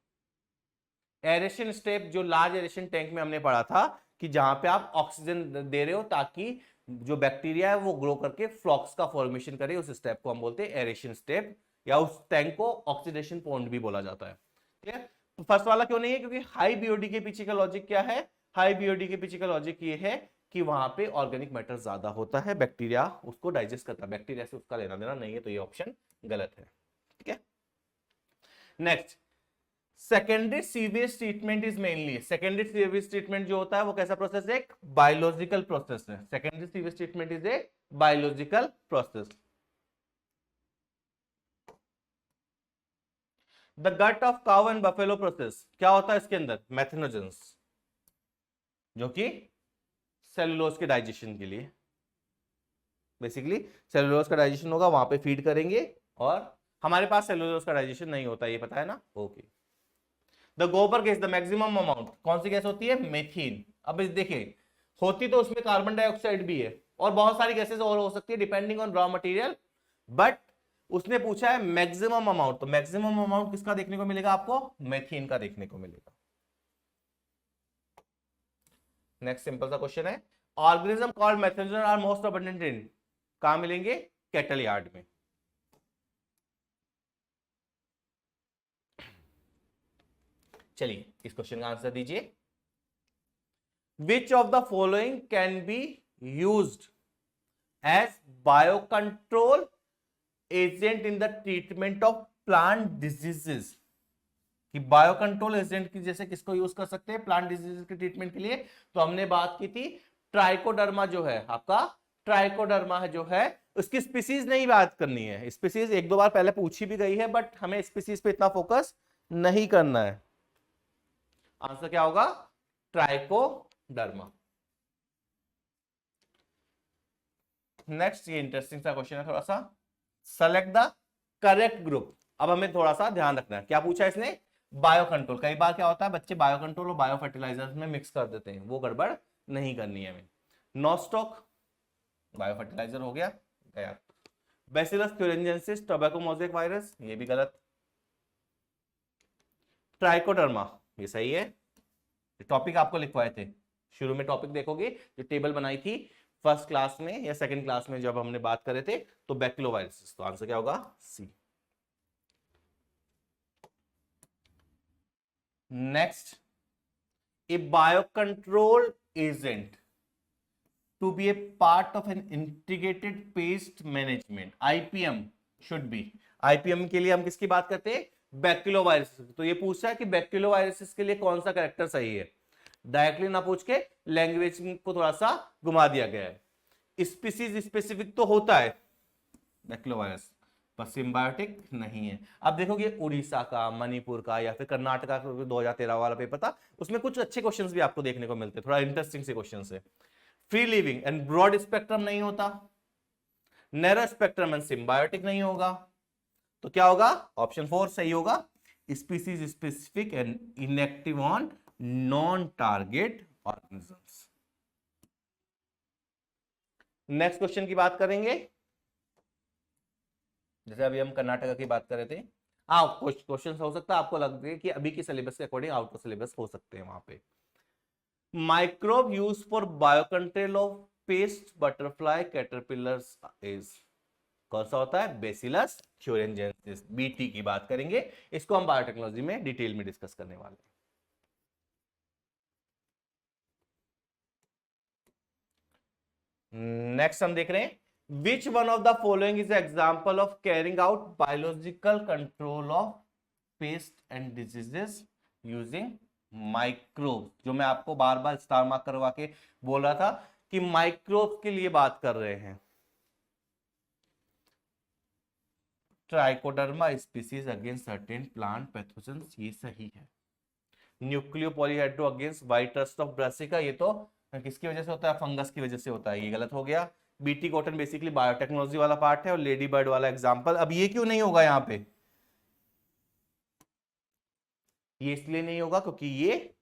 S1: एरेशन स्टेप जो लार्ज एरेशन टैंक में हमने पढ़ा था कि जहां पे आप ऑक्सीजन दे रहे हो ताकि जो बैक्टीरिया है वो ग्रो करके फ्लॉक्स का फॉर्मेशन करे, उस स्टेप को हम बोलते हैं एरेशन स्टेप, या उस टैंक को ऑक्सीडेशन पॉन्ड भी बोला जाता है। ठीक है, तो फर्स्ट वाला क्यों नहीं है? क्योंकि हाई बीओडी के पीछे का लॉजिक क्या है? हाई बीओडी के पीछे का लॉजिक ये है कि वहां पे ऑर्गेनिक मैटर ज्यादा होता है, बैक्टीरिया उसको डाइजेस्ट करता है, बैक्टीरिया से उसका लेना देना नहीं है, तो ये ऑप्शन गलत है। ठीक है, next, secondary sewage treatment is mainly, secondary sewage treatment जो होता है वो कैसा प्रोसेस है? एक बायोलॉजिकल प्रोसेस है। Secondary sewage treatment is a biological process. The gut of cow and buffalo process, क्या होता है इसके अंदर? मैथनोजेंस, जो कि सेलुलोज के डाइजेशन के लिए, बेसिकली सेलुलोज का डाइजेशन होगा, वहां पे फीड करेंगे, और हमारे पास सेलुलोज का डाइजेशन नहीं होता, ये पता है ना? ओके। द गोबर गैस, द मैक्सिमम अमाउंट, कौन सी गैस होती है? मीथेन। अब देखिए, होती तो उसमें कार्बन डाइऑक्साइड भी है और बहुत सारी गैसेस और हो सकती है depending on raw material, but उसने पूछा है मैक्सिमम अमाउंट, तो मैक्सिमम अमाउंट किसका देखने को मिलेगा आपको? मीथेन का देखने को मिलेगा। नेक्स्ट सिंपल सा क्वेश्चन है, organism called methanogen are most abundant in, कहां मिलेंगे? कैटल यार्ड में। चलिए इस क्वेश्चन का आंसर दीजिए। Which of the following can be used as biocontrol agent in the treatment of plant diseases? कि बायो कंट्रोल एजेंट की जैसे किसको यूज कर सकते हैं प्लांट डिजीज के ट्रीटमेंट के लिए? तो हमने बात की थी ट्राइकोडर्मा, जो है आपका ट्राइकोडर्मा है जो है, उसकी स्पीसीज नहीं बात करनी है, स्पीसीज एक दो बार पहले पूछी भी गई है, बट हमें स्पीसीज पे इतना फोकस नहीं करना है। आंसर क्या होगा? ट्राइकोडर्मा। नेक्स्ट, ये इंटरेस्टिंग सा क्वेश्चन है थोड़ा सा, सेलेक्ट द करेक्ट ग्रुप। अब हमें थोड़ा सा ध्यान रखना है, क्या पूछा इसने? Bio control. कई बार क्या होता है बच्चे बायो कंट्रोल और बायो फर्टिलाइजर्स में मिक्स कर देते हैं, वो गड़बड़ नहीं करनी है हमें। नॉस्टॉक बायो फर्टिलाइजर हो गया। Bacillus thuringiensis tobacco mosaic virus, ये भी गलत। ट्राइकोडर्मा ये सही है। टॉपिक आपको लिखवाए थे, शुरू में टॉपिक देखोगे जो टेबल बनाई थी फर्स्ट क्लास में या सेकंड क्लास में जब हमने बात करे थे, तो बैक्टीरियोवायरस, तो आंसर क्या होगा? सी। Next, a biocontrol agent to be a part of an integrated pest management, IPM should be। IPM के लिए हम किसकी बात करते हैं? बैक्टीरियोवायरस। तो ये पूछा है कि बैक्टीरियोवायरस के लिए कौन सा कैरेक्टर सही है, डायरेक्टली ना पूछ के लैंग्वेज को थोड़ा सा घुमा दिया गया है। स्पीसीज स्पेसिफिक तो होता है बैक्टीरियोवायरस, पर सिम्बायोटिक नहीं है। अब देखोगे उड़ीसा का, मणिपुर का या फिर कर्नाटका का 2013 वाला पेपर था, उसमें कुछ अच्छे क्वेश्चंस भी आपको देखने को मिलते हैं, थोड़ा इंटरेस्टिंग से क्वेश्चंस है। Free living and broad spectrum नहीं होता, नैरो स्पेक्ट्रम एंड सिम्बायोटिक नहीं होगा, तो क्या होगा? ऑप्शन 4 सही होगा। species specific and inactive on non-target organisms. Next question की बात करेंगे, जैसे अभी हम कर्नाटका की बात कर रहे थे। क्वेश्चन हो सकता है आपको लग रहा है कि अभी के सिलेबस के अकॉर्डिंग आउट ऑफ सिलेबस हो सकते हैं वहां पे। Microbe use for biocontrol of paste butterfly caterpillars is, कौन सा होता है? बेसिलस थ्यूरेंजेंसिस, बीटी की बात करेंगे। इसको हम बायोटेक्नोलॉजी में डिटेल में डिस्कस करने वाले हैं। नेक्स्ट हम देख रहे हैं, which one of the following is example of carrying out biological control of paste and diseases using microbe. जो मैं आपको बार बार स्टार मार्क करवा के बोल रहा था कि माइक्रोब के लिए बात कर रहे हैं। Trichoderma species against certain plant pathogens, ये सही है। Nucleo polyhedro against white rust of brassica, ये तो किसकी वजह से होता है? फंगस की वजह से होता है, ये गलत हो गया। बीटी कॉटन बेसिकली बायोटेक्नोलॉजी वाला पार्ट है, और लेडी बर्ड वाला एग्जाम्पल। अब ये क्यों नहीं होगा यहाँ पे? ये इसलिए नहीं होगा क्योंकि ये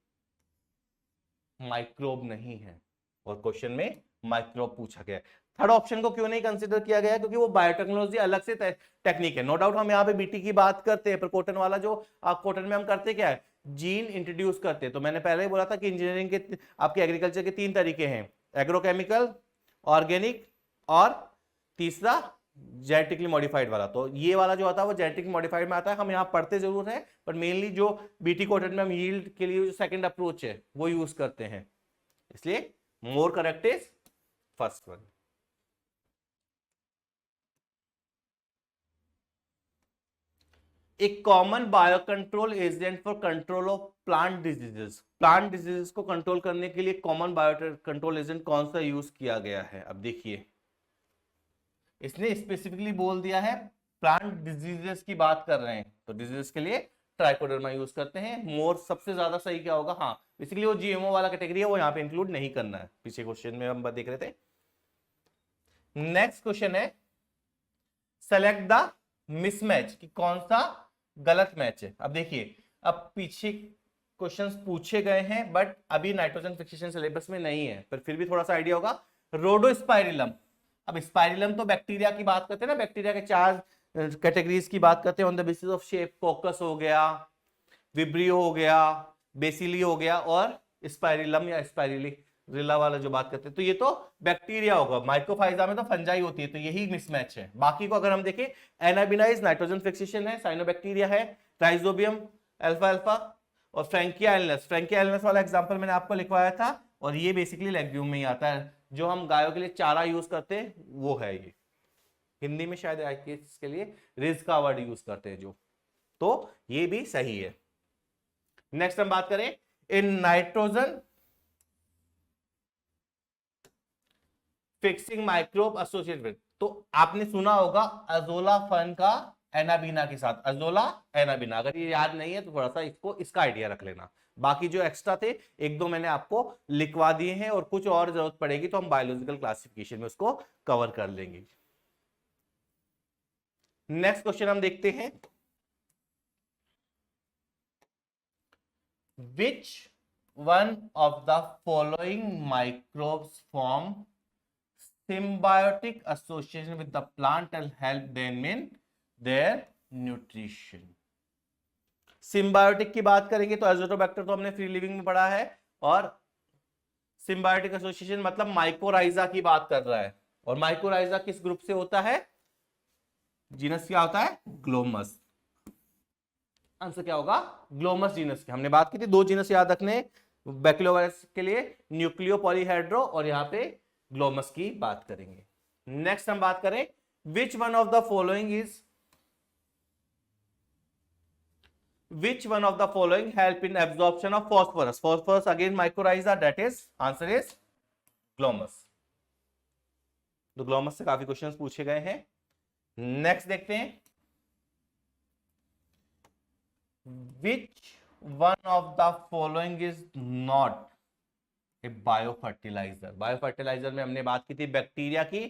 S1: माइक्रोब नहीं है, और क्वेश्चन में माइक्रोब पूछा गया। थर्ड ऑप्शन को क्यों नहीं कंसीडर किया गया? क्योंकि वो बायोटेक्नोलॉजी अलग से टेक्निक है। नो डाउट हम यहाँ पे बीटी की बात करते हैं, पर कॉटन वाला जो कॉटन में हम करते क्या है? जीन इंट्रोड्यूस करते हैं। तो मैंने पहले ही बोला था कि इंजीनियरिंग के आपके एग्रीकल्चर के 3 तरीके हैं, एग्रोकेमिकल, ऑर्गेनिक और तीसरा जेनेटिकली मॉडिफाइड वाला। तो ये वाला जो आता है वो जेनेटिकली मॉडिफाइड में आता है। हम यहाँ पढ़ते जरूर है, पर मेनली जो बीटी कॉटन में हम यील्ड के लिए जो सेकंड अप्रोच है वो यूज करते हैं, इसलिए more correct is first one. एक common biocontrol agent for control of plant diseases, plant diseases को कंट्रोल करने के लिए कॉमन बायो कंट्रोल एजेंट कौन सा यूज किया गया है? अब देखिए, इसने स्पेसिफिकली बोल दिया है प्लांट डिजीजेस की बात कर रहे हैं, तो डिजीजेस के लिए ट्राइकोडर्मा यूज करते हैं। मोर सबसे ज्यादा सही क्या होगा? हाँ, बेसिकली वो जीएमओ वाला कैटेगरी है, वो यहाँ पे इंक्लूड नहीं करना है, पीछे क्वेश्चन में हम देख रहे थे। नेक्स्ट क्वेश्चन है, सेलेक्ट द मिसमैच, कि कौन सा गलत मैच है। अब देखिए, अब पीछे क्वेश्चंस पूछे गए हैं, बट अभी नाइट्रोजन फिक्सेशन सिलेबस में नहीं है, पर फिर भी थोड़ा सा आइडिया होगा। रोडोस्पाइरिलम, अब स्पाइरिलम तो बैक्टीरिया की बात करते हैं ना, बैक्टीरिया के 4 कैटेगरीज की बात करते हैं on the basis of shape. कोकस हो गया, विब्रियो हो गया, बेसिली हो गया, और स्पाइरिलम या स्पाइरिला वाला जो बात करते हैं, तो ये तो बैक्टीरिया होगा। माइक्रोफाइजा में तो फंजाई होती है, तो यही मिसमैच है। बाकी को अगर हम देखें, एनाबिनाइज नाइट्रोजन फिक्सेशन है, साइनोबैक्टीरिया है, राइजोबियम अल्फा अल्फा, और फ्रैंकिया एल्नस। फ्रैंकिया एल्नस वाला एग्जांपल मैंने आपको लिखवाया था, और ये बेसिकली लेग्यूम में ही आता है। जो हम गायों के लिए चारा यूज करते हैं वो है ये, हिंदी में शायद आईकेएस के लिए रिज का वर्ड यूज करते हैं जो, तो ये भी सही है। नेक्स्ट हम बात करें, in nitrogen fixing microbe associated with, तो आपने सुना होगा अजोला फन का एनाबीना के साथ, अजोला एनाबीना। अगर ये याद नहीं है तो थोड़ा सा इसका आइडिया रख लेना। बाकी जो एक्स्ट्रा थे 1-2 मैंने आपको लिखवा दिए हैं, और कुछ और जरूरत पड़ेगी तो हम बायोलॉजिकल क्लासिफिकेशन में उसको कवर कर लेंगे। नेक्स्ट क्वेश्चन हम देखते हैं, which one of the following microbes form symbiotic association with the plant and help them in their nutrition। Symbiotic की बात करेंगे तो एजोटोबैक्टर तो हमने फ्री लिविंग में पढ़ा है, और सिम्बायोटिक एसोसिएशन मतलब माइकोराइजा की बात कर रहा है। और माइकोराइजा किस ग्रुप से होता है? जीनस क्या होता है? ग्लोमस। आंसर क्या होगा? ग्लोमस जीनस की हमने बात की थी। 2 जीनस याद रखने बैक्टीरियोवायरस के लिए, न्यूक्लियो पॉलीहेड्रो, और यहाँ पे ग्लोमस की बात करेंगे। नेक्स्ट हम बात करें, which one of the following is, which one of the following help in absorption of phosphorus? Phosphorus again mycorrhiza, that is answer is glomus। तो ग्लोमस से काफी क्वेश्चंस पूछे गए हैं। नेक्स्ट देखते हैं, which one of the following is not a biofertilizer? Biofertilizer में हमने बात की थी बैक्टीरिया की,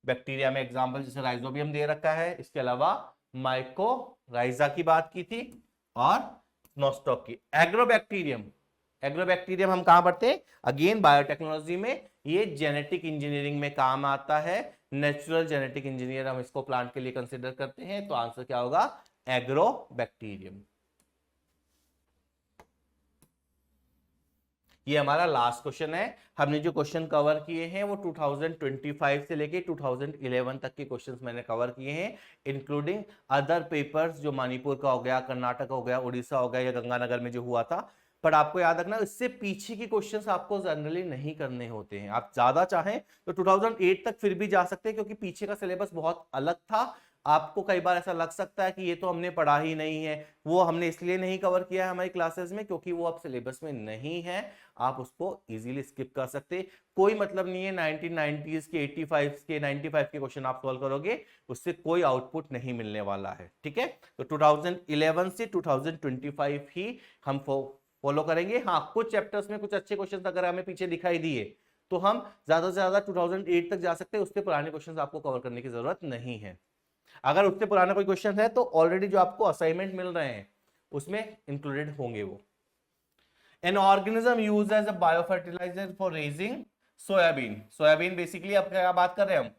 S1: बैक्टीरिया में एग्जांपल जैसे राइजोबियम दे रखा है, इसके अलावा माइकोराइजा की बात की थी, और नोस्टॉक की। एग्रोबैक्टीरियम, एग्रोबैक्टीरियम हम कहां पढ़ते हैं? अगेन बायोटेक्नोलॉजी में। ये जेनेटिक इंजीनियरिंग में काम आता है, नेचुरल जेनेटिक इंजीनियर हम इसको प्लांट के लिए कंसिडर करते हैं। तो आंसर क्या होगा? एग्रोबैक्टीरियम। ये हमारा लास्ट क्वेश्चन है। हमने जो क्वेश्चन कवर किए हैं वो 2025 से लेके 2011 तक के क्वेश्चंस मैंने कवर किए हैं, इंक्लूडिंग अदर पेपर्स जो मणिपुर का हो गया, कर्नाटक हो गया, उड़ीसा हो गया या गंगानगर में जो हुआ था। पर आपको याद रखना इससे पीछे की क्वेश्चंस आपको जनरली नहीं करने होते हैं। आप ज्यादा चाहें तो 2008 तक फिर भी जा सकते हैं, क्योंकि पीछे का सिलेबस बहुत अलग था। आपको कई बार ऐसा लग सकता है कि ये तो हमने पढ़ा ही नहीं है, वो हमने इसलिए नहीं कवर किया है हमारी क्लासेस में क्योंकि वो अब सिलेबस में नहीं है। आप उसको इजीली स्किप कर सकते, कोई मतलब नहीं है। 1990s के, 85 के, 95 के क्वेश्चन आप सॉल्व करोगे, उससे कोई आउटपुट नहीं मिलने वाला है। ठीक है, तो 2011 से 2025 ही हम फॉलो करेंगे। हाँ, कुछ चैप्टर्स में कुछ अच्छे क्वेश्चन अगर हमें पीछे दिखाई दिए तो हम ज्यादा से ज्यादा 2008 तक जा सकते हैं, उसके पुराने क्वेश्चन आपको कवर करने की जरूरत नहीं है। अगर उससे पुराना कोई क्वेश्चन है तो ऑलरेडी जो आपको असाइनमेंट मिल रहे हैं उसमें इंक्लूडेड होंगे वो। An organism used as a biofertilizer for raising soybean. Soybean basically अब क्या बात कर रहे हैं हम?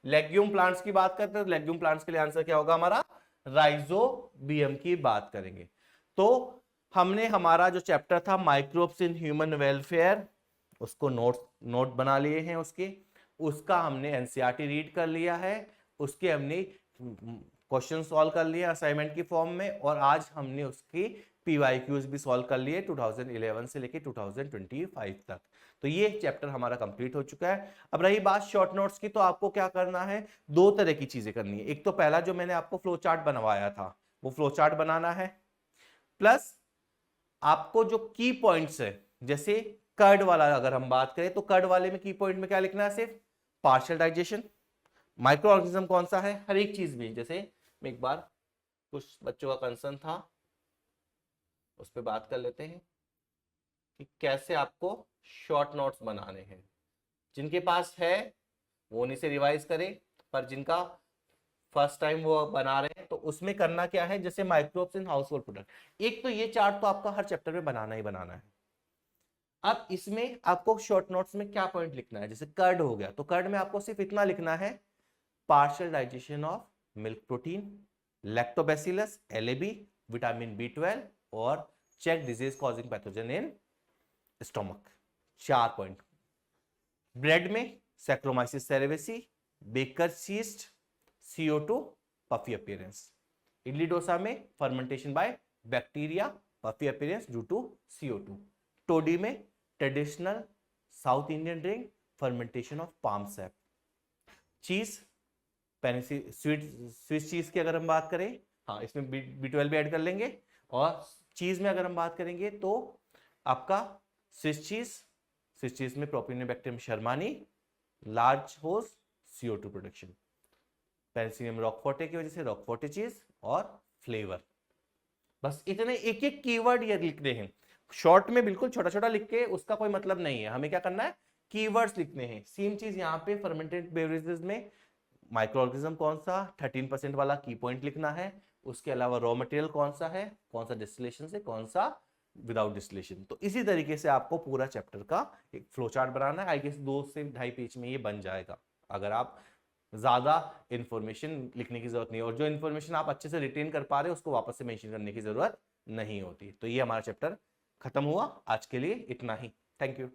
S1: लेग्यूम प्लांट्स की बात करते हैं। लेग्यूम प्लांट्स के लिए आंसर क्या होगा हमारा? राइजोबियम की बात करेंगे। तो हमने हमारा जो चैप्टर था माइक्रोब्स इन ह्यूमन वेलफेयर, उसको नोट बना लिए हैं उसका हमने एनसीईआरटी रीड कर लिया है, उसके हमने क्वेश्चन सॉल्व कर लिए असाइनमेंट की फॉर्म में, और आज हमने उसकी पीवाईक्यूज भी सॉल्व कर लिए 2011 से लेके 2025 तक। तो ये चैप्टर हमारा कंप्लीट हो चुका है। अब रही बात शॉर्ट नोट्स की, तो आपको क्या करना है? दो तरह की चीजें करनी है। एक तो पहला जो मैंने आपको फ्लो चार्ट बनवाया था वो फ्लो चार्ट बनाना है, प्लस आपको जो की पॉइंट्स है, जैसे कर्ड वाला अगर हम बात करें तो कर्ड वाले में की पॉइंट में क्या लिखना है? सिर्फ पार्शियल डाइजेशन, माइक्रो ऑर्गेनिज्म कौन सा है, हर एक चीज भी। जैसे एक बार कुछ बच्चों का कंसर्न था, उस पर बात कर लेते हैं कि कैसे आपको शॉर्ट नोट्स बनाने हैं। जिनके पास है वो उन्हीं से रिवाइज करें, पर जिनका फर्स्ट टाइम वो बना रहे हैं तो उसमें करना क्या है? जैसे microbes in house hold product, एक तो ये चार्ट तो आपका हर चैप्टर में बनाना ही बनाना है। अब इसमें आपको शॉर्ट नोट्स में क्या पॉइंट लिखना है? जैसे कर्ड हो गया तो कर्ड में आपको सिर्फ इतना लिखना है, partial digestion of milk protein, lactobacillus, LAB, vitamin बी12 और check disease causing pathogen in stomach. 4 point. Bread में saccharomyces cerevisiae, baker's yeast, CO2 puffy appearance. Idli dosa में fermentation by bacteria, puffy appearance due to CO2। Toddy में traditional south Indian drink, fermentation of palm sap. Cheese Swiss cheese की अगर हम बात करें, हाँ इसमें B12 भी ऐड कर लेंगे। और चीज में अगर हम बात करेंगे तो आपका स्विस चीज में प्रोपियोनिबैक्टीरियम शर्मानी, लार्ज होज CO2 प्रोडक्शन। पेनिसिलियम रॉकफोर्टे की वजह से रॉकफोर्टे चीज और फ्लेवर। बस इतने एक एक कीवर्ड ये लिखने हैं शॉर्ट में, बिल्कुल छोटा छोटा लिख के उसका कोई मतलब नहीं है। हमें क्या करना है? कीवर्ड्स लिखने हैं। सेम चीज यहाँ पे फर्मेंटेड बेवरेजेस में माइक्रो ऑर्गेनिज्म कौन सा 13% वाला की पॉइंट लिखना है। उसके अलावा रॉ मटेरियल कौन सा है, कौन सा डिस्टिलेशन से, कौन सा विदाउट डिस्टिलेशन। तो इसी तरीके से आपको पूरा चैप्टर का एक फ्लो चार्ट बनाना है। आई गेस 2 से 2.5 पेज में ये बन जाएगा, अगर आप ज्यादा इंफॉर्मेशन लिखने की जरूरत नहीं है, और जो इंफॉर्मेशन आप अच्छे से रिटेन कर पा रहे हो उसको वापस से मेंशन करने की जरूरत नहीं होती। तो ये हमारा चैप्टर खत्म हुआ। आज के लिए इतना ही। Thank you.